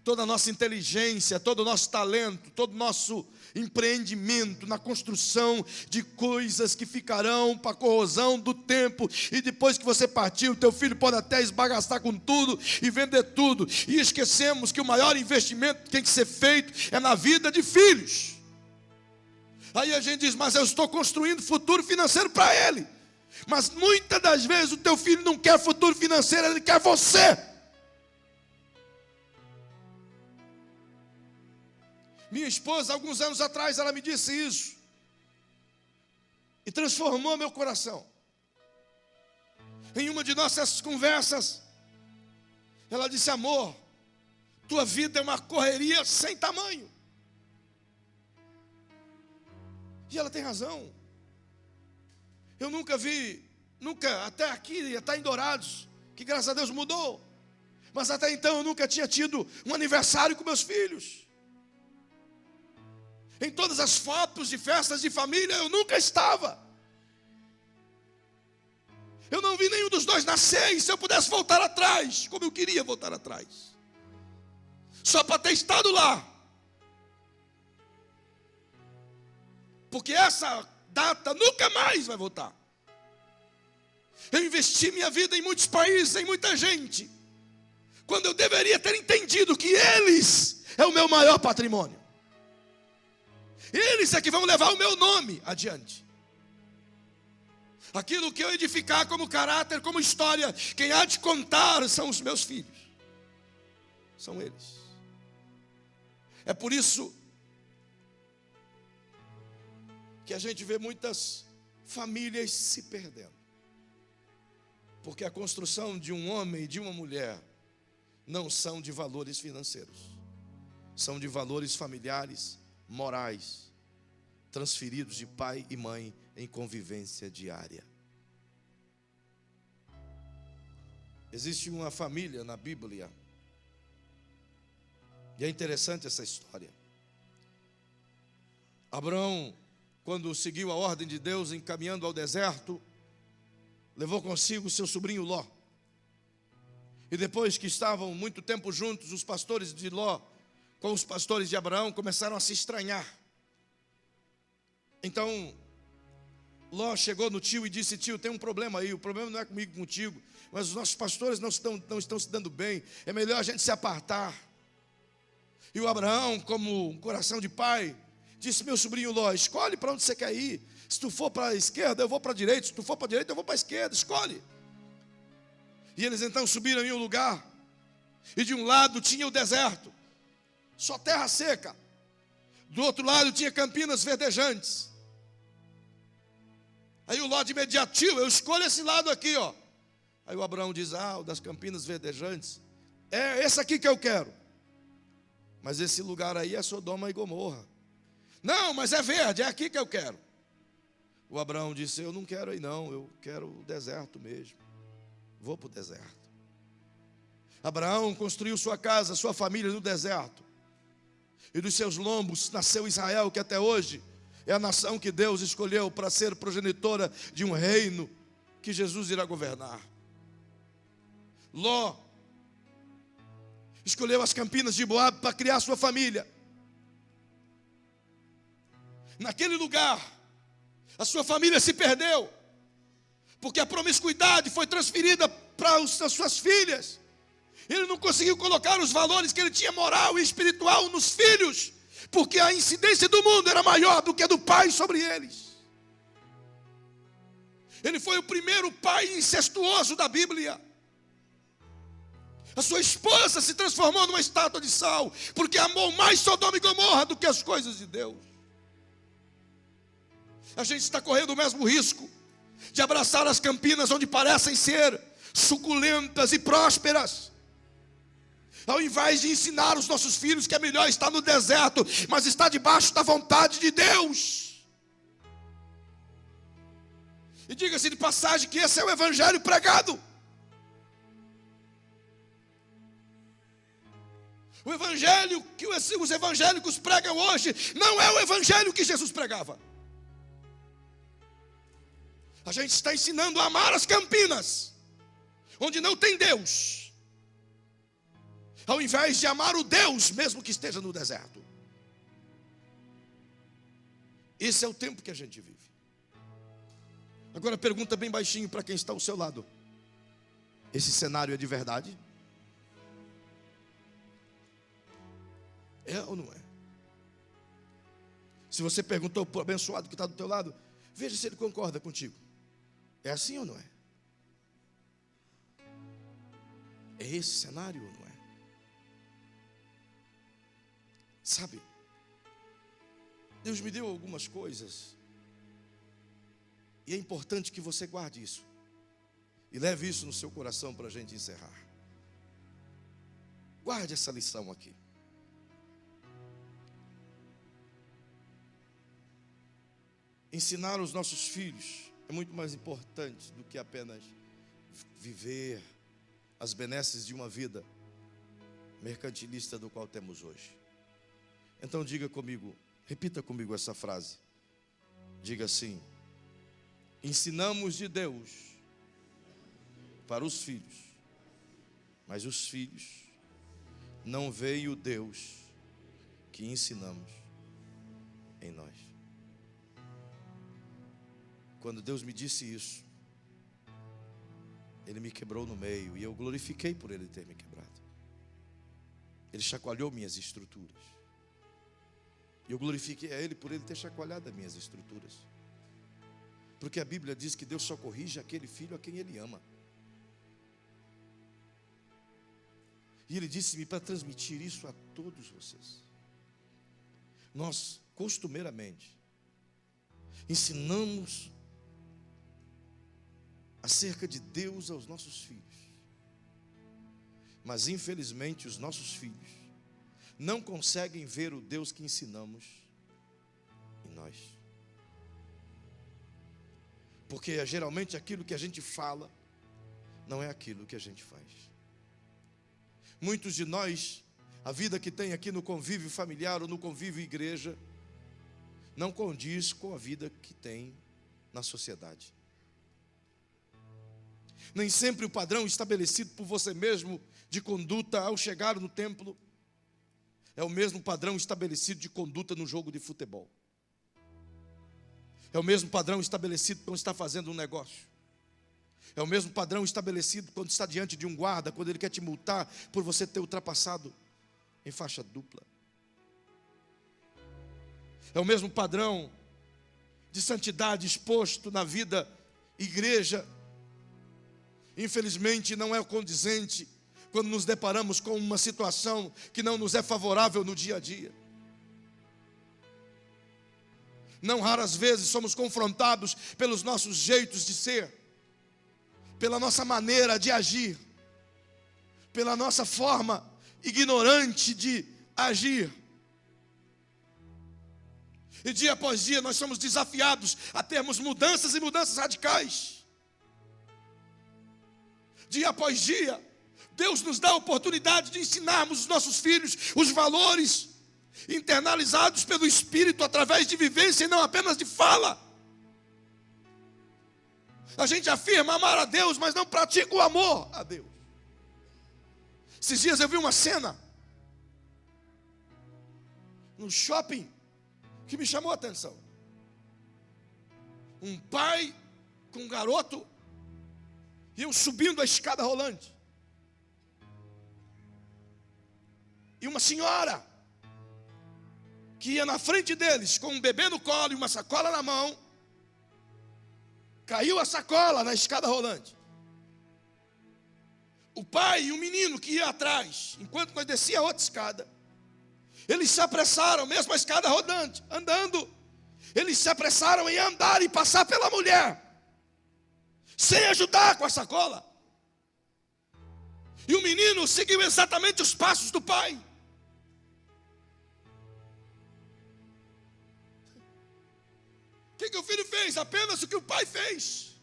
A: toda a nossa inteligência, todo o nosso talento, todo o nosso empreendimento na construção de coisas que ficarão para a corrosão do tempo, e depois que você partir, o teu filho pode até esbagaçar com tudo e vender tudo, e esquecemos que o maior investimento que tem que ser feito é na vida de filhos. Aí a gente diz: mas eu estou construindo futuro financeiro para ele. Mas muitas das vezes o teu filho não quer futuro financeiro, ele quer você. Minha esposa, alguns anos atrás, ela me disse isso, e transformou meu coração. Em uma de nossas conversas, ela disse: amor, tua vida é uma correria sem tamanho. E ela tem razão. Eu nunca vi, até aqui, até em Dourados, que graças a Deus mudou, mas até então eu nunca tinha tido um aniversário com meus filhos. Em todas as fotos de festas de família eu nunca estava. Eu não vi nenhum dos dois nascer, e se eu pudesse voltar atrás, como eu queria voltar atrás, só para ter estado lá, porque essa data nunca mais vai voltar. Eu investi minha vida em muitos países, em muita gente, quando eu deveria ter entendido que eles é o meu maior patrimônio. Eles é que vão levar o meu nome adiante. Aquilo que eu edificar como caráter, como história, quem há de contar são os meus filhos. São eles. É por isso que a gente vê muitas famílias se perdendo. Porque a construção de um homem e de uma mulher não são de valores financeiros. São de valores familiares, morais, transferidos de pai e mãe em convivência diária. Existe uma família na Bíblia, e é interessante essa história. Abraão, quando seguiu a ordem de Deus, encaminhando ao deserto, levou consigo seu sobrinho Ló. E depois que estavam muito tempo juntos, os pastores de Ló com os pastores de Abraão começaram a se estranhar. Então Ló chegou no tio e disse: tio, tem um problema aí, o problema não é comigo, contigo, mas os nossos pastores não estão se dando bem, é melhor a gente se apartar. E o Abraão, como um coração de pai, disse: meu sobrinho Ló, escolhe para onde você quer ir. Se tu for para a esquerda, eu vou para a direita. Se tu for para a direita, eu vou para a esquerda, escolhe. E eles então subiram em um lugar, e de um lado tinha o deserto, só terra seca. Do outro lado tinha campinas verdejantes. Aí o Ló de imediato, tio, eu escolho esse lado aqui, ó. Aí o Abraão diz, o das campinas verdejantes, é esse aqui que eu quero. Mas esse lugar aí é Sodoma e Gomorra. Não, mas é verde, é aqui que eu quero. O Abraão disse, eu não quero aí não, eu quero o deserto mesmo. Vou para o deserto. Abraão construiu sua casa, sua família no deserto. E dos seus lombos nasceu Israel, que até hoje é a nação que Deus escolheu para ser progenitora de um reino que Jesus irá governar. Ló escolheu as campinas de Moabe para criar sua família. Naquele lugar, a sua família se perdeu, porque a promiscuidade foi transferida para as suas filhas. Ele não conseguiu colocar os valores que ele tinha moral e espiritual nos filhos, porque a incidência do mundo era maior do que a do pai sobre eles. Ele foi o primeiro pai incestuoso da Bíblia. A sua esposa se transformou numa estátua de sal, porque amou mais Sodoma e Gomorra do que as coisas de Deus. A gente está correndo o mesmo risco de abraçar as campinas onde parecem ser suculentas e prósperas, ao invés de ensinar os nossos filhos que é melhor estar no deserto, mas estar debaixo da vontade de Deus. E diga-se de passagem que esse é o evangelho pregado. O evangelho que os evangélicos pregam hoje não é o evangelho que Jesus pregava. A gente está ensinando a amar as campinas, onde não tem Deus, ao invés de amar o Deus, mesmo que esteja no deserto. Esse é o tempo que a gente vive. Agora pergunta bem baixinho para quem está ao seu lado: esse cenário é de verdade? É ou não é? Se você perguntou para o abençoado que está do teu lado, veja se ele concorda contigo. É assim ou não é? É esse cenário ou não é? Sabe, Deus me deu algumas coisas, e é importante que você guarde isso e leve isso no seu coração para a gente encerrar. Guarde essa lição aqui. Ensinar os nossos filhos é muito mais importante do que apenas viver as benesses de uma vida mercantilista do qual temos hoje. Então diga comigo, repita comigo essa frase. Diga assim: ensinamos de Deus para os filhos, mas os filhos não veem o Deus que ensinamos em nós. Quando Deus me disse isso, Ele me quebrou no meio, e eu glorifiquei por Ele ter me quebrado. Ele chacoalhou minhas estruturas, e eu glorifiquei a Ele por Ele ter chacoalhado as minhas estruturas. Porque a Bíblia diz que Deus só corrige aquele filho a quem Ele ama. E Ele disse-me para transmitir isso a todos vocês. Nós, costumeiramente, ensinamos acerca de Deus aos nossos filhos, mas infelizmente os nossos filhos não conseguem ver o Deus que ensinamos em nós, porque geralmente aquilo que a gente fala não é aquilo que a gente faz. Muitos de nós, a vida que tem aqui no convívio familiar ou no convívio igreja não condiz com a vida que tem na sociedade. Nem sempre o padrão estabelecido por você mesmo de conduta ao chegar no templo é o mesmo padrão estabelecido de conduta no jogo de futebol. É o mesmo padrão estabelecido quando está fazendo um negócio. É o mesmo padrão estabelecido quando está diante de um guarda, quando ele quer te multar por você ter ultrapassado em faixa dupla. É o mesmo padrão de santidade exposto na vida igreja. Infelizmente não é condizente quando nos deparamos com uma situação que não nos é favorável no dia a dia. Não raras vezes somos confrontados pelos nossos jeitos de ser, pela nossa maneira de agir, pela nossa forma ignorante de agir. E dia após dia nós somos desafiados a termos mudanças e mudanças radicais. Dia após dia, Deus nos dá a oportunidade de ensinarmos os nossos filhos os valores internalizados pelo Espírito através de vivência e não apenas de fala. A gente afirma amar a Deus, mas não pratica o amor a Deus. Esses dias eu vi uma cena no shopping que me chamou a atenção. Um pai com um garoto iam subindo a escada rolante. E uma senhora que ia na frente deles com um bebê no colo e uma sacola na mão, caiu a sacola na escada rolante. O pai e o menino que ia atrás, enquanto nós descia a outra escada, eles se apressaram, mesmo a escada rodante, andando, eles se apressaram em andar e passar pela mulher, sem ajudar com a sacola. E o menino seguiu exatamente os passos do pai. O que o filho fez? Apenas o que o pai fez.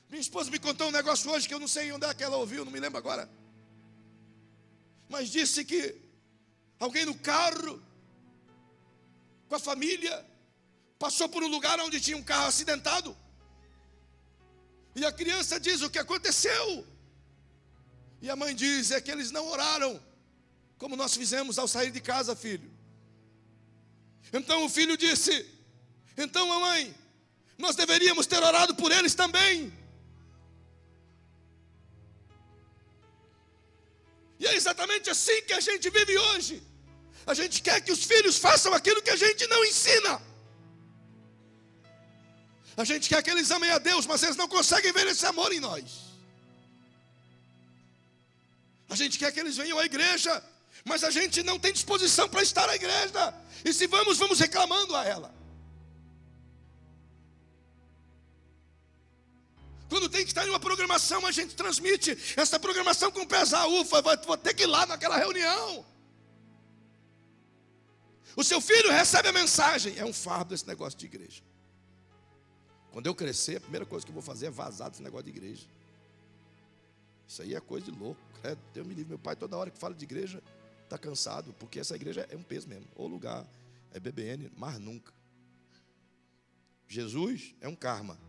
A: Minha esposa me contou um negócio hoje que eu não sei onde é que ela ouviu, não me lembro agora. Mas disse que alguém no carro, com a família, passou por um lugar onde tinha um carro acidentado. E a criança diz: o que aconteceu? E a mãe diz: é que eles não oraram, como nós fizemos ao sair de casa, filho. Então o filho disse: então, mamãe, nós deveríamos ter orado por eles também. E é exatamente assim que a gente vive hoje. A gente quer que os filhos façam aquilo que a gente não ensina. A gente quer que eles amem a Deus, mas eles não conseguem ver esse amor em nós. A gente quer que eles venham à igreja, mas a gente não tem disposição para estar na igreja. E se vamos reclamando a ela. Quando tem que estar em uma programação, a gente transmite essa programação com pesar. Ufa, vou ter que ir lá naquela reunião. O seu filho recebe a mensagem. É um fardo esse negócio de igreja. Quando eu crescer, a primeira coisa que eu vou fazer é vazar desse negócio de igreja. Isso aí é coisa de louco. Deus me livre. Meu pai toda hora que fala de igreja está cansado, porque essa igreja é um peso mesmo. O lugar é BBN, mas nunca. Jesus é um karma.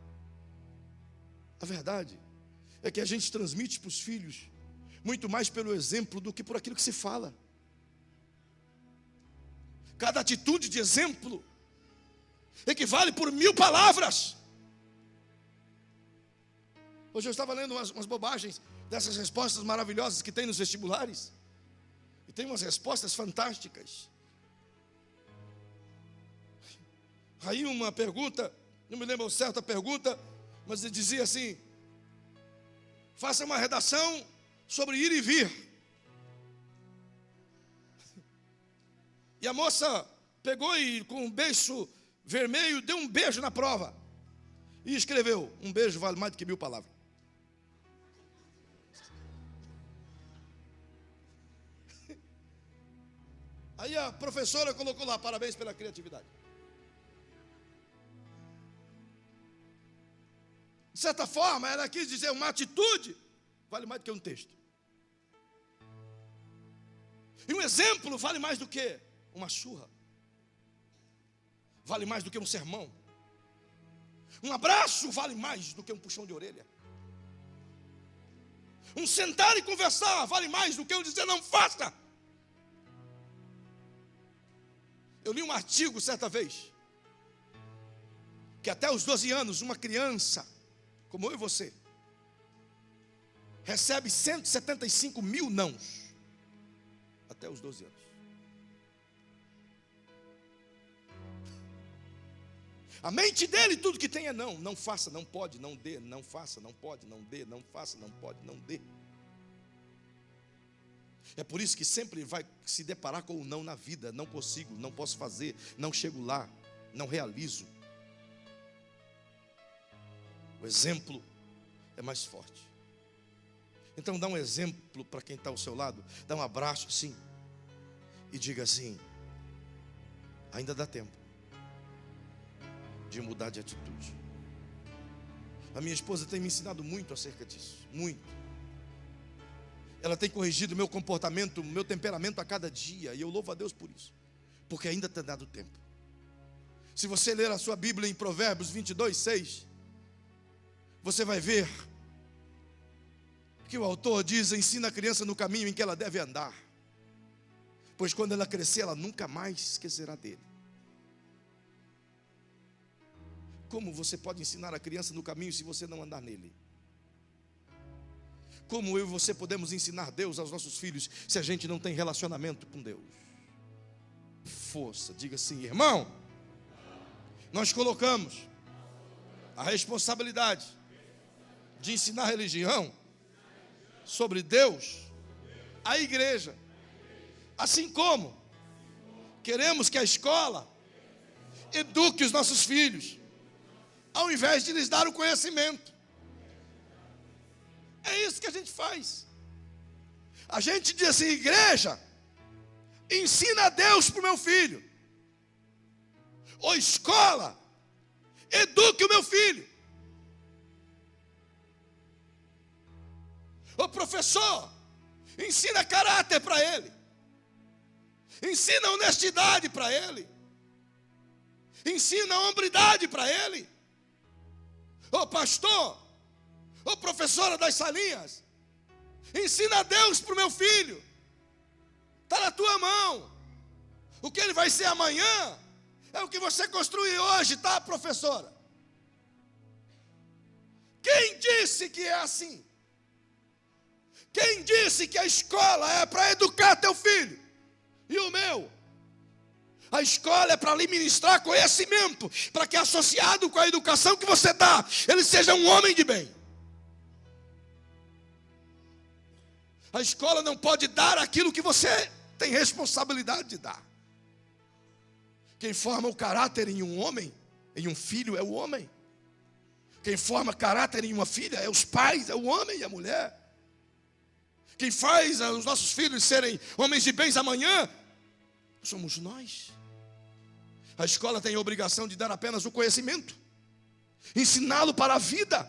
A: A verdade é que a gente transmite para os filhos muito mais pelo exemplo do que por aquilo que se fala. Cada atitude de exemplo equivale por 1000 palavras. Hoje eu estava lendo umas bobagens dessas respostas maravilhosas que tem nos vestibulares. E tem umas respostas fantásticas. Aí uma pergunta, não me lembro certo a pergunta, mas ele dizia assim: faça uma redação sobre ir e vir. E a moça pegou e com um beiço vermelho deu um beijo na prova. E escreveu: um beijo vale mais do que 1000 palavras. Aí a professora colocou lá: parabéns pela criatividade. De certa forma, ela quis dizer: uma atitude vale mais do que um texto. E um exemplo vale mais do que uma surra. Vale mais do que um sermão. Um abraço vale mais do que um puxão de orelha. Um sentar e conversar vale mais do que um dizer não faça. Eu li um artigo certa vez, que até os 12 anos, uma criança, como eu e você, recebe 175 mil nãos, até os 12 anos. A mente dele, tudo que tem é não. Não faça, não pode, não dê. Não faça, não pode, não dê. Não faça, não pode, não dê. É por isso que sempre vai se deparar com o não na vida. Não consigo, não posso fazer, não chego lá, não realizo. O exemplo é mais forte. Então dá um exemplo para quem está ao seu lado. Dá um abraço assim e diga assim: ainda dá tempo de mudar de atitude. A minha esposa tem me ensinado muito acerca disso, muito. Ela tem corrigido meu comportamento, meu temperamento a cada dia, e eu louvo a Deus por isso, porque ainda tem dado tempo. Se você ler a sua Bíblia em Provérbios 22:6, você vai ver que o autor diz: ensina a criança no caminho em que ela deve andar, pois quando ela crescer, ela nunca mais esquecerá dele. Como você pode ensinar a criança no caminho se você não andar nele? Como eu e você podemos ensinar Deus aos nossos filhos se a gente não tem relacionamento com Deus? Força, diga assim: irmão, nós colocamos a responsabilidade de ensinar religião sobre Deus à igreja, assim como queremos que a escola eduque os nossos filhos, ao invés de lhes dar o conhecimento. É isso que a gente faz. A gente diz assim: igreja, ensina a Deus para o meu filho. Ou escola, eduque o meu filho. Ô professor, ensina caráter para ele. Ensina honestidade para ele. Ensina hombridade para ele. Ô pastor, ô professora das salinhas, ensina a Deus para o meu filho. Está na tua mão. O que ele vai ser amanhã é o que você construir hoje, tá, professora? Quem disse que é assim? Quem disse que a escola é para educar teu filho e o meu? A escola é para lhe ministrar conhecimento, para que associado com a educação que você dá, ele seja um homem de bem. A escola não pode dar aquilo que você tem responsabilidade de dar. Quem forma o caráter em um homem, em um filho, é o homem. Quem forma caráter em uma filha é os pais, é o homem e a mulher. Quem faz os nossos filhos serem homens de bens amanhã somos nós. A escola tem a obrigação de dar apenas o conhecimento, ensiná-lo para a vida,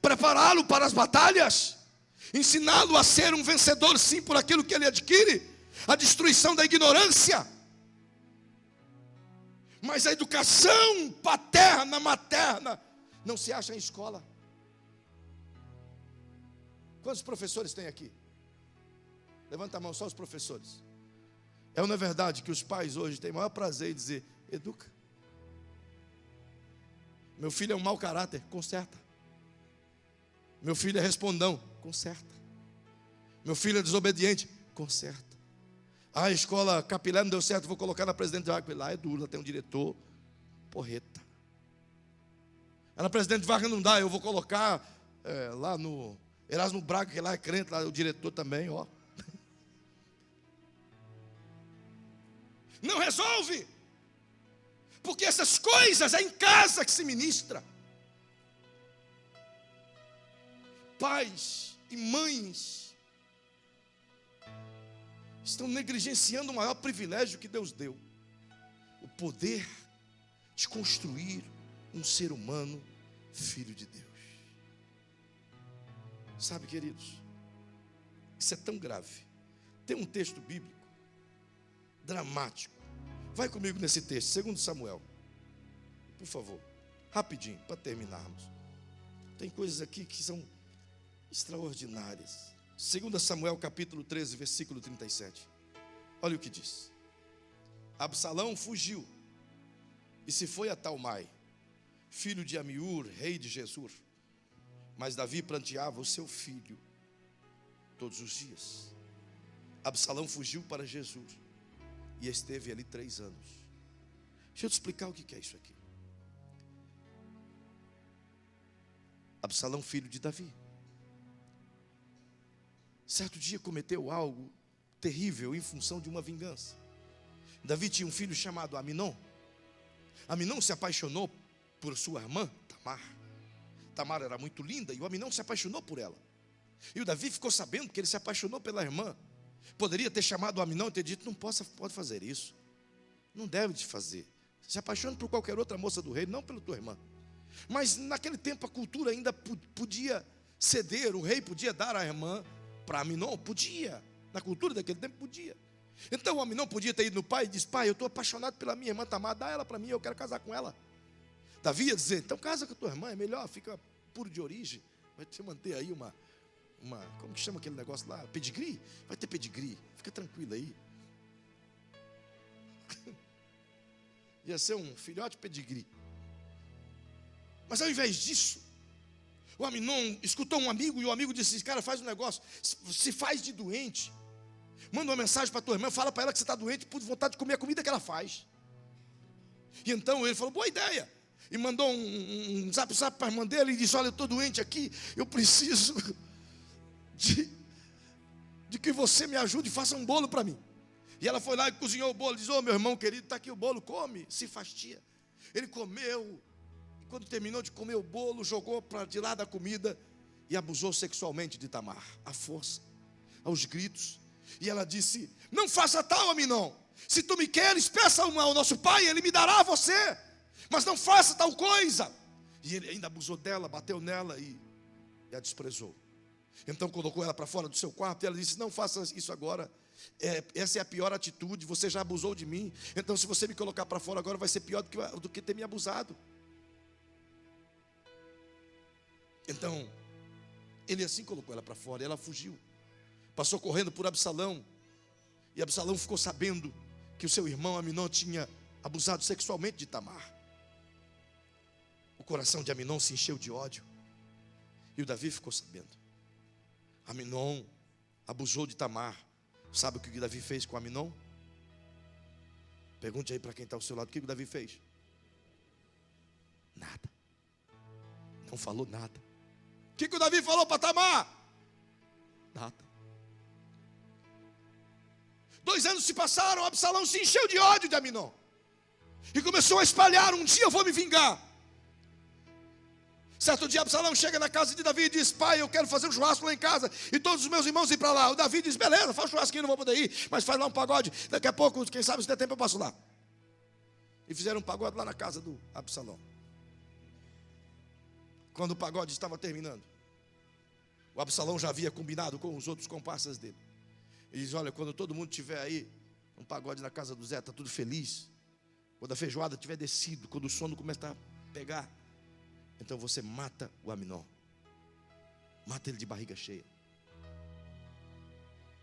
A: prepará-lo para as batalhas, ensiná-lo a ser um vencedor, sim, por aquilo que ele adquire, a destruição da ignorância. Mas a educação paterna, materna, não se acha em escola. Quantos professores tem aqui? Levanta a mão, só os professores. É ou não é verdade que os pais hoje têm o maior prazer em dizer: educa. Meu filho é um mau caráter, conserta. Meu filho é respondão, conserta. Meu filho é desobediente, conserta. A escola Capilé não deu certo, vou colocar na Presidente Vargas. Lá é duro, lá tem um diretor porreta. Na Presidente Vargas não dá, eu vou colocar lá no Erasmo Braga, que lá é crente, lá é o diretor também, ó. Não resolve, porque essas coisas é em casa que se ministra. Pais e mães estão negligenciando o maior privilégio que Deus deu: o poder de construir um ser humano filho de Deus. Sabe, queridos, isso é tão grave. Tem um texto bíblico dramático. Vai comigo nesse texto, 2 Samuel, por favor, rapidinho, para terminarmos. Tem coisas aqui que são extraordinárias. 2 Samuel capítulo 13, versículo 37. Olha o que diz: Absalão fugiu e se foi a Talmai, filho de Amiur, rei de Gesur. Mas Davi pranteava o seu filho todos os dias. Absalão fugiu para Gesur e esteve ali 3 anos. Deixa eu te explicar o que é isso aqui. Absalão, filho de Davi, certo dia cometeu algo terrível em função de uma vingança. Davi tinha um filho chamado Aminon. Aminon se apaixonou por sua irmã, Tamar. Tamar era muito linda e o Aminon se apaixonou por ela. E o Davi ficou sabendo que ele se apaixonou pela irmã. Poderia ter chamado o Aminon e ter dito: não pode fazer isso. Não deve de fazer. Se apaixone por qualquer outra moça do reino, não pela tua irmã. Mas naquele tempo a cultura ainda podia ceder, o rei podia dar a irmã para Aminon, podia. Na cultura daquele tempo podia. Então o Aminon podia ter ido no pai e disse: pai, eu estou apaixonado pela minha irmã Tamar, dá ela para mim, eu quero casar com ela. Davi ia dizer: então casa com a tua irmã, é melhor, fica puro de origem. Vai te manter aí uma como que chama aquele negócio lá? Pedigree? Vai ter pedigree, fica tranquilo aí. Ia ser um filhote pedigree. Mas ao invés disso, o Aminon escutou um amigo e o amigo disse: cara, faz um negócio, se faz de doente, manda uma mensagem para tua irmã, fala para ela que você está doente, por vontade de comer a comida que ela faz. E então ele falou: boa ideia. E mandou um zap para a irmã dele e disse: olha, eu estou doente aqui, eu preciso de que você me ajude e faça um bolo para mim. E ela foi lá e cozinhou o bolo. Diz: ô meu irmão querido, está aqui o bolo, come, se fastia. Ele comeu, e quando terminou de comer o bolo, jogou para de lá da comida e abusou sexualmente de Tamar, à força, aos gritos. E ela disse: não faça tal, Aminon. Se tu me queres, peça ao nosso pai, ele me dará a você. Mas não faça tal coisa. E ele ainda abusou dela, bateu nela e a desprezou. Então colocou ela para fora do seu quarto e ela disse: não faça isso agora. Essa é a pior atitude, você já abusou de mim. Então se você me colocar para fora agora, vai ser pior do que ter me abusado. Então ele assim colocou ela para fora e ela fugiu. Passou correndo por Absalão. E Absalão ficou sabendo que o seu irmão Aminon tinha abusado sexualmente de Tamar. O coração de Aminon se encheu de ódio. E o Davi ficou sabendo. Aminon abusou de Tamar. Sabe o que o Davi fez com Aminon? Pergunte aí para quem está ao seu lado: o que o Davi fez? Nada. Não falou nada. O que o Davi falou para Tamar? Nada. 2 anos se passaram, Absalão se encheu de ódio de Aminon. E começou a espalhar: um dia eu vou me vingar. Certo dia Absalão chega na casa de Davi e diz: pai, eu quero fazer um churrasco lá em casa e todos os meus irmãos ir para lá. O Davi diz: beleza, faz um churrasquinho, não vou poder ir, mas faz lá um pagode, daqui a pouco, quem sabe se der tempo eu passo lá. E fizeram um pagode lá na casa do Absalão. Quando o pagode estava terminando, o Absalão já havia combinado com os outros comparsas dele. Ele diz: olha, quando todo mundo estiver aí, um pagode na casa do Zé, está tudo feliz, quando a feijoada tiver descido, quando o sono começar a pegar, então você mata o Aminon. Mata ele de barriga cheia.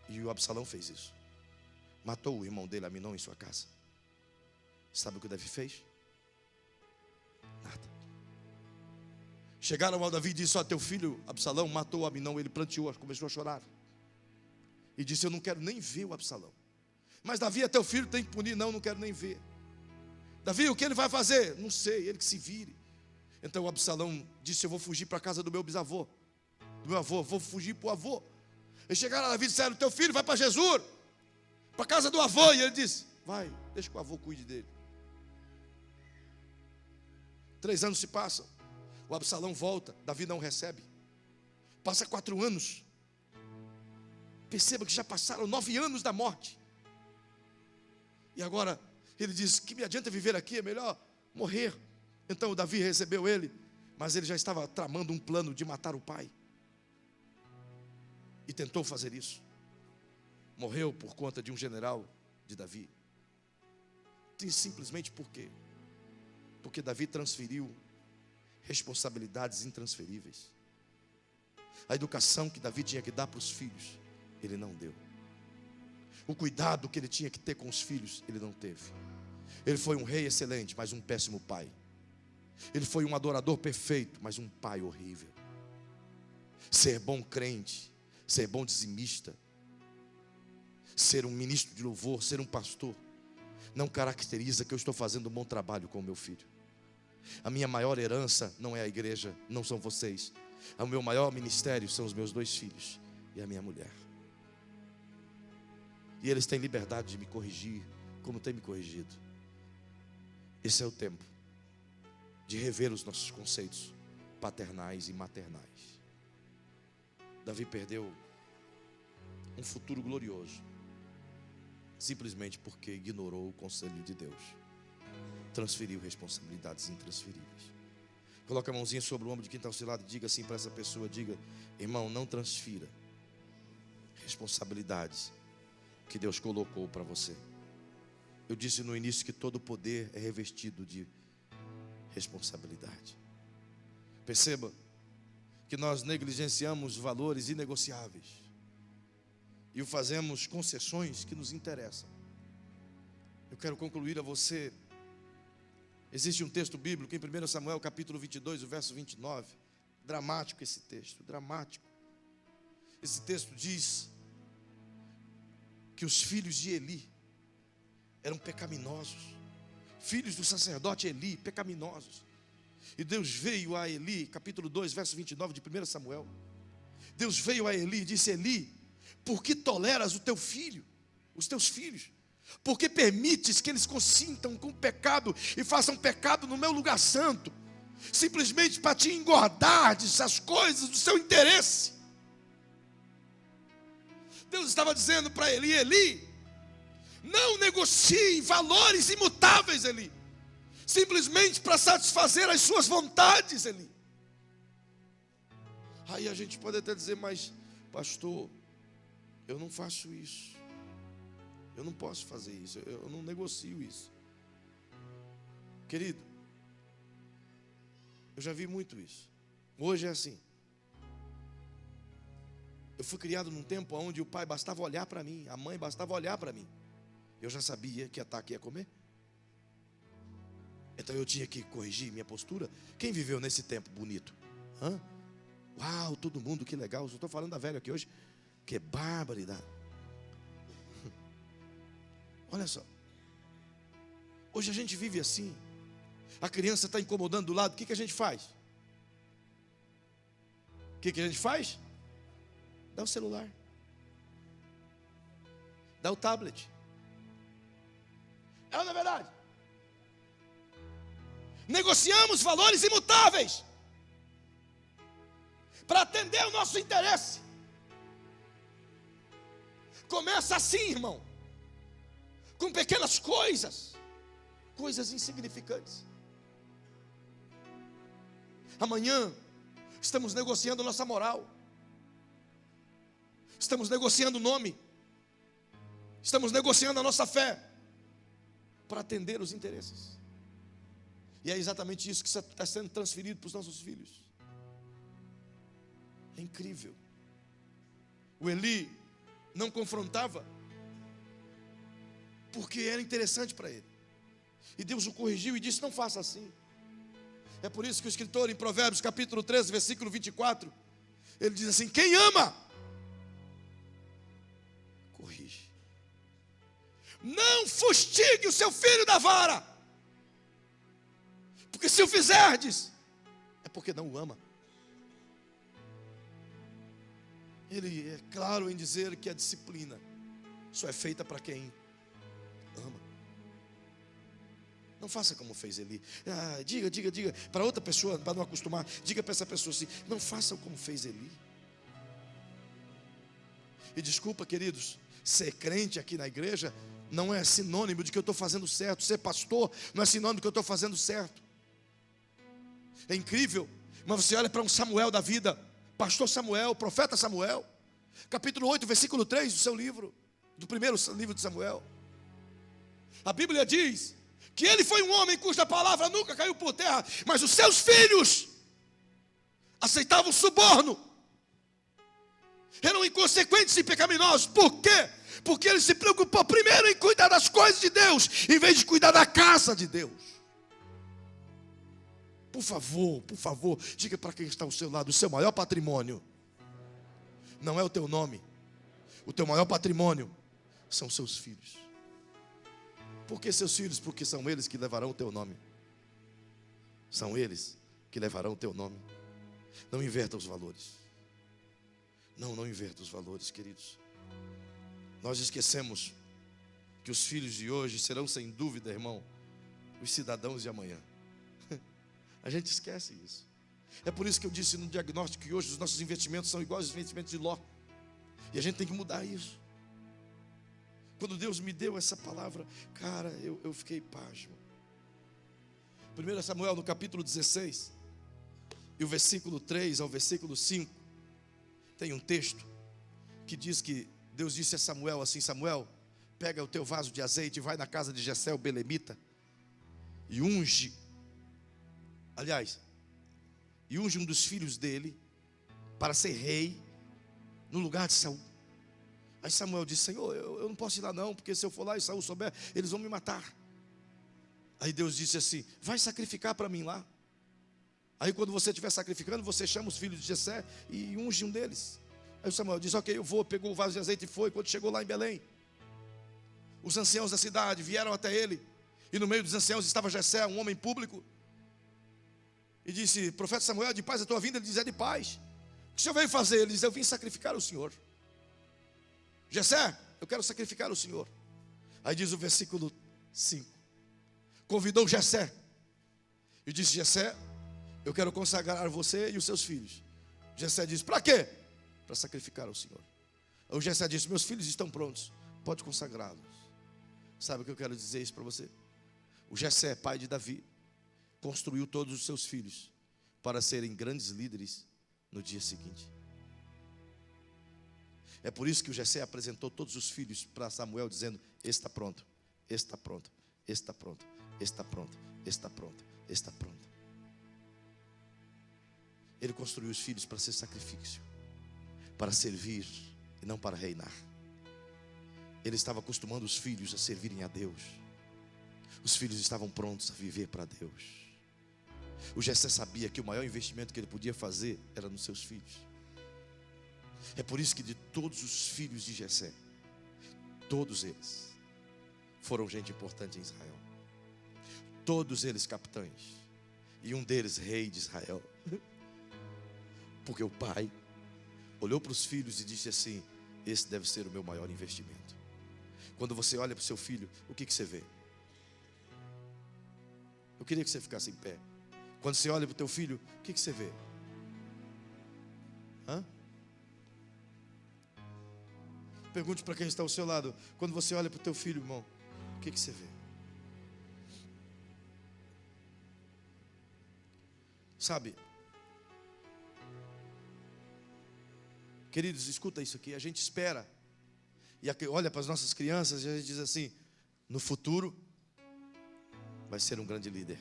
A: E o Absalão fez isso. Matou o irmão dele, Aminon, em sua casa. Sabe o que o Davi fez? Nada. Chegaram ao Davi e disse: ó, teu filho Absalão matou o Aminon. Ele pranteou, começou a chorar. E disse: eu não quero nem ver o Absalão. Mas Davi, é teu filho, tem que punir. Não quero nem ver. Davi, o que ele vai fazer? Não sei, ele que se vire. Então o Absalão disse: eu vou fugir para a casa do meu bisavô, do meu avô, vou fugir para o avô. Eles chegaram a Davi e disseram: teu filho vai para Jesus, para a casa do avô. E ele disse: vai, deixa que o avô cuide dele. 3 anos se passam, o Absalão volta, Davi não recebe. Passa 4 anos. Perceba que já passaram 9 anos da morte. E agora ele diz: que me adianta viver aqui, é melhor morrer. Então o Davi recebeu ele, mas ele já estava tramando um plano de matar o pai. E tentou fazer isso. Morreu por conta de um general de Davi. Simplesmente por quê? Porque Davi transferiu responsabilidades intransferíveis. A educação que Davi tinha que dar para os filhos, ele não deu. O cuidado que ele tinha que ter com os filhos, ele não teve. Ele foi um rei excelente, mas um péssimo pai. Ele foi um adorador perfeito, mas um pai horrível. Ser bom crente, ser bom dizimista, ser um ministro de louvor, ser um pastor, não caracteriza que eu estou fazendo um bom trabalho com o meu filho. A minha maior herança não é a igreja, não são vocês. O meu maior ministério são os meus 2 filhos e a minha mulher. E eles têm liberdade de me corrigir, como tem me corrigido. Esse é o tempo de rever os nossos conceitos paternais e maternais. Davi perdeu um futuro glorioso, simplesmente porque ignorou o conselho de Deus. Transferiu responsabilidades intransferíveis. Coloca a mãozinha sobre o ombro de quem está ao seu lado e diga assim para essa pessoa, diga: irmão, não transfira responsabilidades que Deus colocou para você. Eu disse no início que todo poder é revestido de responsabilidade. Perceba que nós negligenciamos valores inegociáveis e o fazemos concessões que nos interessam. Eu quero concluir a você. Existe um texto bíblico em 1 Samuel capítulo 22, o verso 29. Dramático esse texto, dramático. Esse texto diz que os filhos de Eli eram pecaminosos. Filhos do sacerdote Eli, pecaminosos. E Deus veio a Eli, capítulo 2, verso 29 de 1 Samuel. Deus veio a Eli e disse: Eli, por que toleras o teu filho, os teus filhos? Por que permites que eles consintam com o pecado e façam pecado no meu lugar santo? Simplesmente para te engordar as coisas do seu interesse. Deus estava dizendo para Eli: Eli, não negocie valores imutáveis, Eli, simplesmente para satisfazer as suas vontades, Eli. Aí a gente pode até dizer: mas pastor, eu não faço isso, eu não posso fazer isso, eu não negocio isso. Querido, eu já vi muito isso. Hoje é assim. Eu fui criado num tempo onde o pai bastava olhar para mim, a mãe bastava olhar para mim, eu já sabia que ia estar aqui a comer. Então eu tinha que corrigir minha postura. Quem viveu nesse tempo bonito? Uau, todo mundo, que legal. Eu estou falando da velha aqui hoje. Que barbaridade. Olha só. Hoje a gente vive assim. A criança está incomodando do lado. O que a gente faz? O que a gente faz? Dá o celular. Dá o tablet. É ou não é verdade? Negociamos valores imutáveis para atender o nosso interesse. Começa assim, irmão, com pequenas coisas, coisas insignificantes. Amanhã estamos negociando nossa moral, estamos negociando o nome, estamos negociando a nossa fé para atender os interesses. E é exatamente isso que está sendo transferido para os nossos filhos. É incrível. O Eli não confrontava porque era interessante para ele. E Deus o corrigiu e disse: não faça assim. É por isso que o escritor em Provérbios capítulo 13, versículo 24, ele diz assim: quem ama, corrige. Não fustigue o seu filho da vara, porque se o fizerdes, é porque não o ama. Ele é claro em dizer que a disciplina só é feita para quem ama. Não faça como fez Eli. Diga para outra pessoa, para não acostumar. Diga para essa pessoa assim: não faça como fez Eli. E desculpa, queridos, ser crente aqui na igreja não é sinônimo de que eu estou fazendo certo. Ser pastor não é sinônimo de que eu estou fazendo certo. É incrível, mas você olha para um Samuel da vida, pastor Samuel, profeta Samuel, capítulo 8, versículo 3 do seu livro, do primeiro livro de Samuel. A Bíblia diz que ele foi um homem cuja palavra nunca caiu por terra, mas os seus filhos aceitavam suborno, eram inconsequentes e pecaminosos. Por quê? Porque ele se preocupou primeiro em cuidar das coisas de Deus, em vez de cuidar da casa de Deus. Por favor, diga para quem está ao seu lado: o seu maior patrimônio não é o teu nome. O teu maior patrimônio são seus filhos. Por que seus filhos? Porque são eles que levarão o teu nome. São eles que levarão o teu nome. Não inverta os valores. Não inverta os valores, queridos. Nós esquecemos que os filhos de hoje serão, sem dúvida, irmão, os cidadãos de amanhã. A gente esquece isso. É por isso que eu disse no diagnóstico que hoje os nossos investimentos são iguais aos investimentos de Ló. E a gente tem que mudar isso. Quando Deus me deu essa palavra, cara, eu fiquei pasmo. 1 Samuel no capítulo 16, e o versículo 3 ao versículo 5, tem um texto que diz que Deus disse a Samuel assim: Samuel, pega o teu vaso de azeite e vai na casa de Jessé o belemita e unge um dos filhos dele para ser rei no lugar de Saul. Aí Samuel disse: Senhor, eu não posso ir lá não, porque se eu for lá e Saul souber, eles vão me matar. Aí Deus disse assim: vai sacrificar para mim lá. Aí quando você estiver sacrificando, você chama os filhos de Jessé e unge um deles. Aí o Samuel disse: ok, eu vou. Pegou o vaso de azeite e foi. Quando chegou lá em Belém, os anciãos da cidade vieram até ele, e no meio dos anciãos estava Jessé, um homem público, e disse: profeta Samuel, de paz a tua vinda? Ele diz: é de paz. O que o senhor veio fazer? Ele diz: eu vim sacrificar o senhor. Jessé, eu quero sacrificar o senhor. Aí diz o versículo 5: convidou Jessé e disse: Jessé, eu quero consagrar você e os seus filhos. Jessé disse: para quê? Para sacrificar ao Senhor. O Jessé disse: meus filhos estão prontos, pode consagrá-los. Sabe o que eu quero dizer isso para você? O Jessé, pai de Davi, construiu todos os seus filhos para serem grandes líderes no dia seguinte. É por isso que o Jessé apresentou todos os filhos para Samuel, dizendo: esse está pronto, esse está pronto, esse está pronto, esse está pronto, esse está pronto, esse está pronto. Ele construiu os filhos para ser sacrifício, para servir e não para reinar. Ele estava acostumando os filhos a servirem a Deus. Os filhos estavam prontos a viver para Deus. O Jessé sabia que o maior investimento que ele podia fazer era nos seus filhos. É por isso que de todos os filhos de Jessé, todos eles foram gente importante em Israel. Todos eles capitães, e um deles rei de Israel. Porque o pai olhou para os filhos e disse assim: esse deve ser o meu maior investimento. Quando você olha para o seu filho, o que você vê? Eu queria que você ficasse em pé. Quando você olha para o teu filho, o que você vê? Pergunte para quem está ao seu lado: quando você olha para o teu filho, irmão, o que você vê? Sabe, queridos, escuta isso aqui. A gente espera e olha para as nossas crianças e a gente diz assim: no futuro vai ser um grande líder,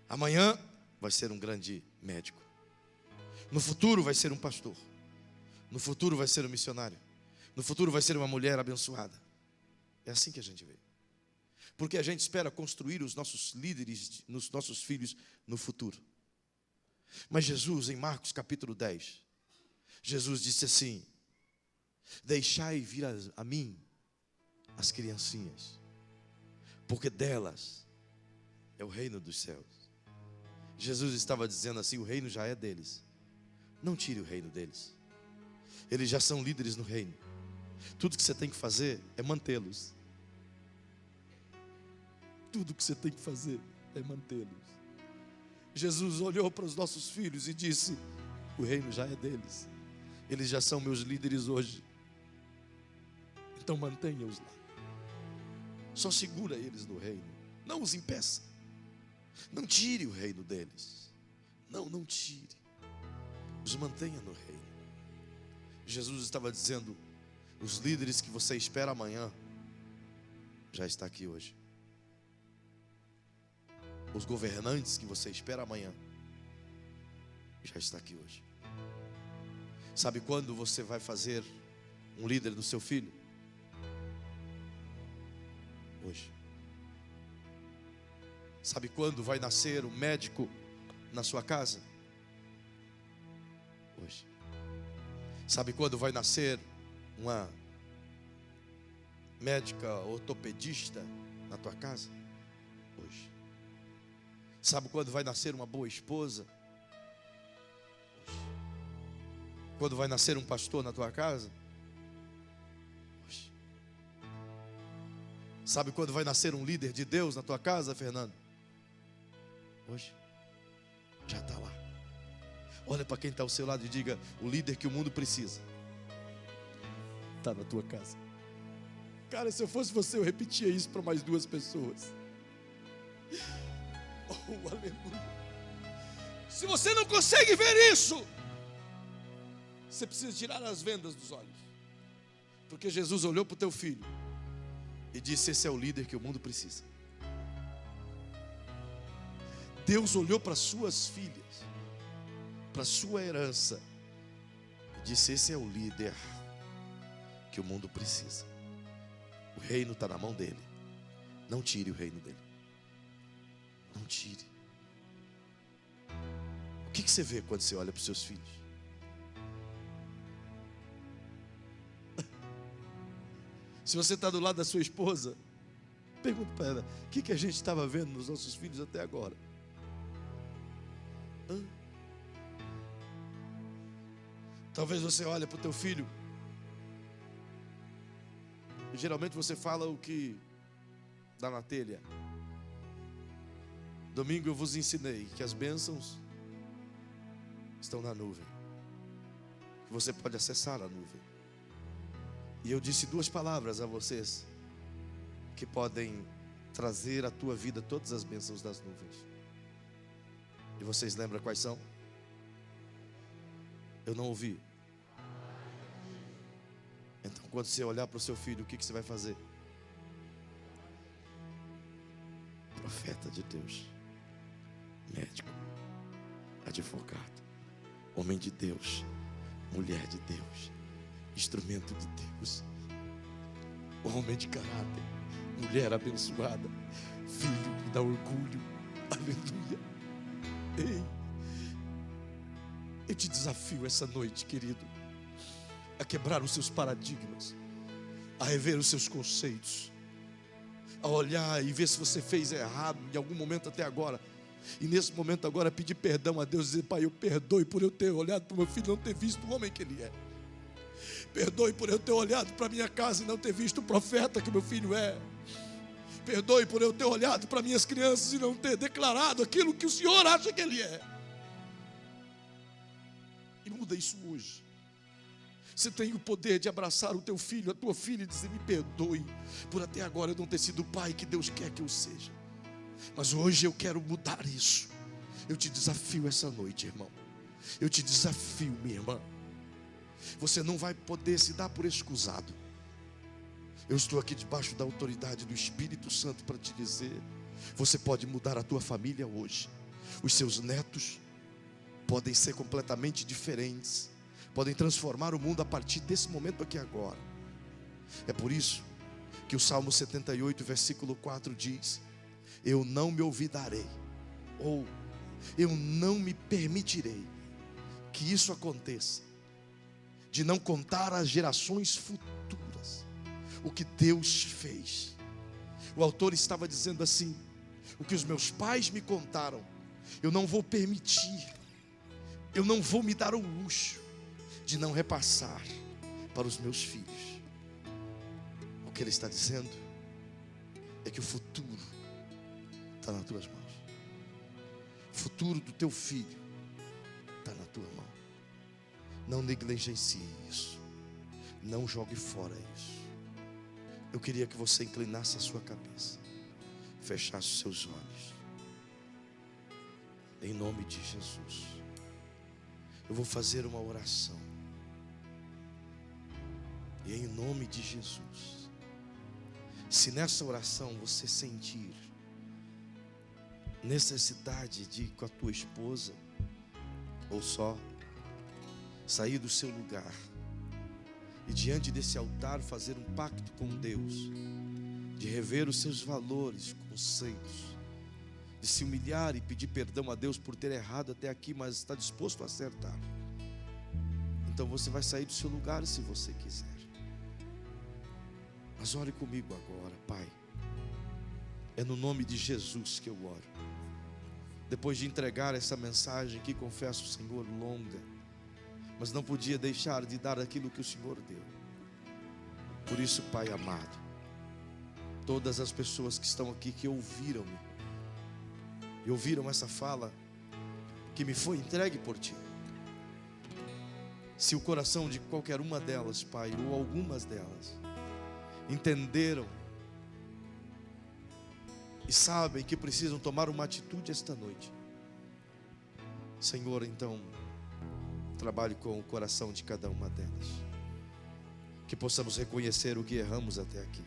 A: amanhã vai ser um grande médico, no futuro vai ser um pastor, no futuro vai ser um missionário, no futuro vai ser uma mulher abençoada. É assim que a gente vê. Porque a gente espera construir os nossos líderes, nos nossos filhos, no futuro. Mas Jesus, em Marcos capítulo 10, Jesus disse assim: deixai vir a mim as criancinhas, porque delas é o reino dos céus. Jesus estava dizendo assim: o reino já é deles. Não tire o reino deles. Eles já são líderes no reino. Tudo que você tem que fazer é mantê-los. Tudo que você tem que fazer é mantê-los. Jesus olhou para os nossos filhos e disse: o reino já é deles. Eles já são meus líderes hoje. Então mantenha-os lá. Só segura eles no reino. Não os impeça. Não tire o reino deles. Não tire. Os mantenha no reino. Jesus estava dizendo: os líderes que você espera amanhã já está aqui hoje. Os governantes que você espera amanhã já está aqui hoje. Sabe quando você vai fazer um líder do seu filho? Hoje. Sabe quando vai nascer um médico na sua casa? Hoje. Sabe quando vai nascer uma médica ortopedista na tua casa? Hoje. Sabe quando vai nascer uma boa esposa? Hoje. Quando vai nascer um pastor na tua casa? Sabe quando vai nascer um líder de Deus na tua casa, Fernando? Hoje. Já está lá. Olha para quem está ao seu lado e diga: o líder que o mundo precisa está na tua casa. Cara, se eu fosse você, eu repetia isso para mais 2 pessoas. Oh, aleluia. Se você não consegue ver isso, você precisa tirar as vendas dos olhos. Porque Jesus olhou para o teu filho e disse: esse é o líder que o mundo precisa. Deus olhou para suas filhas, para sua herança, e disse: esse é o líder que o mundo precisa. O reino está na mão dele. Não tire o reino dele. Não tire. O que você vê quando você olha para os seus filhos? Se você está do lado da sua esposa, pergunta para ela: o que a gente estava vendo nos nossos filhos até agora? Talvez você olhe para o teu filho e geralmente você fala o que dá na telha. Domingo eu vos ensinei que as bênçãos estão na nuvem, que você pode acessar a nuvem. E eu disse 2 palavras a vocês que podem trazer à tua vida todas as bênçãos das nuvens. E vocês lembram quais são? Eu não ouvi. Então, quando você olhar para o seu filho, o que você vai fazer? Profeta de Deus, médico, advogado, homem de Deus, mulher de Deus, instrumento de Deus, homem de caráter, mulher abençoada, filho que dá orgulho. Aleluia. Ei, eu te desafio essa noite, querido, a quebrar os seus paradigmas, a rever os seus conceitos, a olhar e ver se você fez errado em algum momento até agora. E nesse momento agora pedir perdão a Deus, dizer: pai, eu perdoe por eu ter olhado para o meu filho e não ter visto o homem que ele é. Perdoe por eu ter olhado para a minha casa e não ter visto o profeta que meu filho é. Perdoe por eu ter olhado para minhas crianças e não ter declarado aquilo que o Senhor acha que ele é. E muda isso hoje. Você tem o poder de abraçar o teu filho, a tua filha, e dizer: me perdoe por até agora eu não ter sido o pai que Deus quer que eu seja, mas hoje eu quero mudar isso. Eu te desafio essa noite, irmão. Eu te desafio, minha irmã. Você não vai poder se dar por excusado. Eu estou aqui debaixo da autoridade do Espírito Santo para te dizer: você pode mudar a tua família hoje. Os seus netos podem ser completamente diferentes, podem transformar o mundo a partir desse momento aqui agora. É por isso que o Salmo 78, versículo 4 diz: eu não me olvidarei, ou eu não me permitirei que isso aconteça, de não contar às gerações futuras o que Deus fez. O autor estava dizendo assim: o que os meus pais me contaram, eu não vou permitir, eu não vou me dar o luxo de não repassar para os meus filhos. O que ele está dizendo é que o futuro está nas tuas mãos. O futuro do teu filho está na tua mão. Não negligencie isso. Não jogue fora isso. Eu queria que você inclinasse a sua cabeça, fechasse os seus olhos. Em nome de Jesus, eu vou fazer uma oração. E em nome de Jesus, se nessa oração você sentir necessidade de ir com a tua esposa, ou só sair do seu lugar e diante desse altar fazer um pacto com Deus, de rever os seus valores, conceitos, de se humilhar e pedir perdão a Deus por ter errado até aqui, mas está disposto a acertar, então você vai sair do seu lugar se você quiser. Mas ore comigo agora. Pai, é no nome de Jesus que eu oro. Depois de entregar essa mensagem que, confesso, Senhor, longa, mas não podia deixar de dar aquilo que o Senhor deu. Por isso, Pai amado, todas as pessoas que estão aqui, que ouviram-me e ouviram essa fala que me foi entregue por Ti. Se o coração de qualquer uma delas, Pai, ou algumas delas, entenderam e sabem que precisam tomar uma atitude esta noite, Senhor, então trabalhe com o coração de cada uma delas, que possamos reconhecer o que erramos até aqui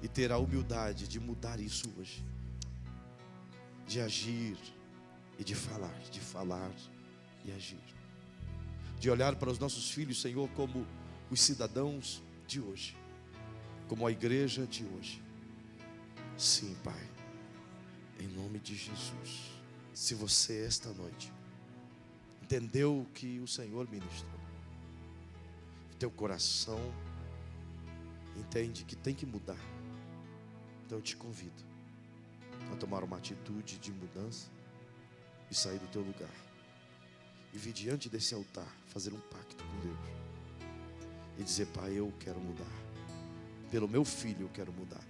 A: e ter a humildade de mudar isso hoje, de agir e de falar e agir, de olhar para os nossos filhos, Senhor, como os cidadãos de hoje, como a igreja de hoje. Sim, Pai, em nome de Jesus. Se você esta noite entendeu o que o Senhor ministrou, teu coração entende que tem que mudar, então eu te convido a tomar uma atitude de mudança e sair do teu lugar e vir diante desse altar, fazer um pacto com Deus e dizer: Pai, eu quero mudar, pelo meu filho eu quero mudar,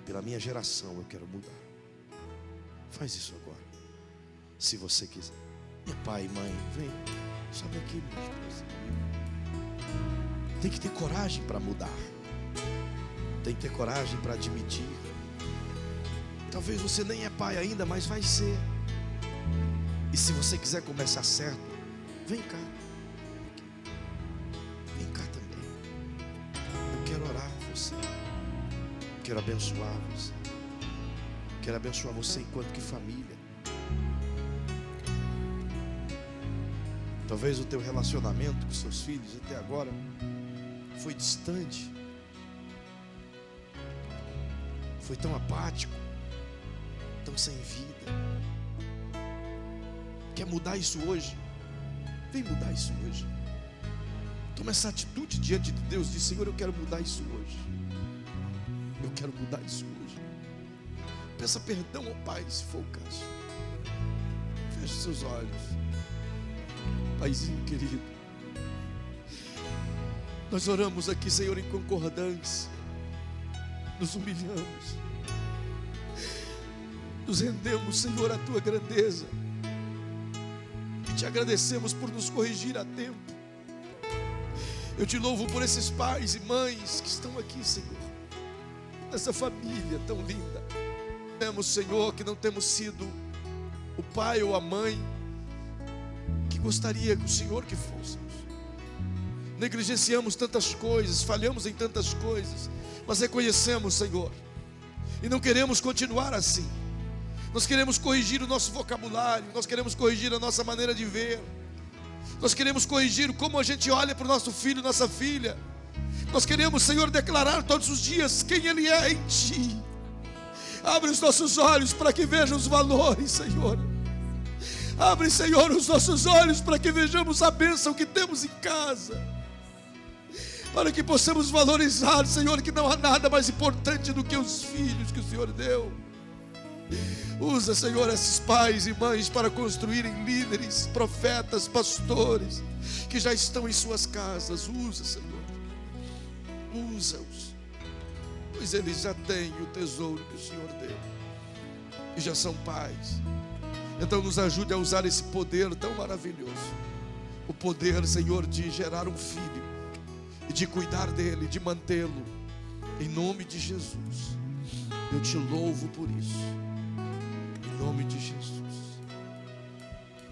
A: pela minha geração eu quero mudar. Faz isso agora, se você quiser. Meu pai e mãe, vem, sobe aqui, minha esposa. Tem que ter coragem para mudar, tem que ter coragem para admitir. Talvez você nem é pai ainda, mas vai ser. E se você quiser começar certo, vem cá. Vem cá também. Eu quero orar por você. Quero abençoar você. Quero abençoar você enquanto que família. Talvez o teu relacionamento com seus filhos até agora foi distante, foi tão apático, tão sem vida. Quer mudar isso hoje? Vem mudar isso hoje. Toma essa atitude diante de Deus. Diz: Senhor, eu quero mudar isso hoje. Eu quero mudar isso hoje. Peça perdão ao Pai, se for o caso. Feche seus olhos. Paizinho querido, nós oramos aqui, Senhor, em concordância. Nos humilhamos, nos rendemos, Senhor, à Tua grandeza. Te agradecemos por nos corrigir a tempo. Eu te louvo por esses pais e mães que estão aqui, Senhor, essa família tão linda. Temos, Senhor, que não temos sido o pai ou a mãe que gostaria que o Senhor que fôssemos. Negligenciamos tantas coisas, falhamos em tantas coisas, mas reconhecemos, Senhor, e não queremos continuar assim. Nós queremos corrigir o nosso vocabulário, nós queremos corrigir a nossa maneira de ver, nós queremos corrigir como a gente olha para o nosso filho, nossa filha. Nós queremos, Senhor, declarar todos os dias quem Ele é em Ti. Abre os nossos olhos para que vejam os valores, Senhor. Abre, Senhor, os nossos olhos para que vejamos a bênção que temos em casa, para que possamos valorizar, Senhor, que não há nada mais importante do que os filhos que o Senhor deu. Usa, Senhor, esses pais e mães para construírem líderes, profetas, pastores que já estão em suas casas. Usa, Senhor, usa-os, pois eles já têm o tesouro que o Senhor deu e já são pais. Então nos ajude a usar esse poder tão maravilhoso, o poder, Senhor, de gerar um filho e de cuidar dele, de mantê-lo, em nome de Jesus. Eu te louvo por isso, em nome de Jesus.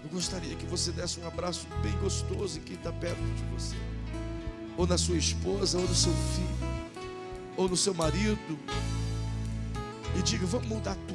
A: Eu gostaria que você desse um abraço bem gostoso em quem está perto de você, ou na sua esposa, ou no seu filho, ou no seu marido, e diga: vamos mudar tudo.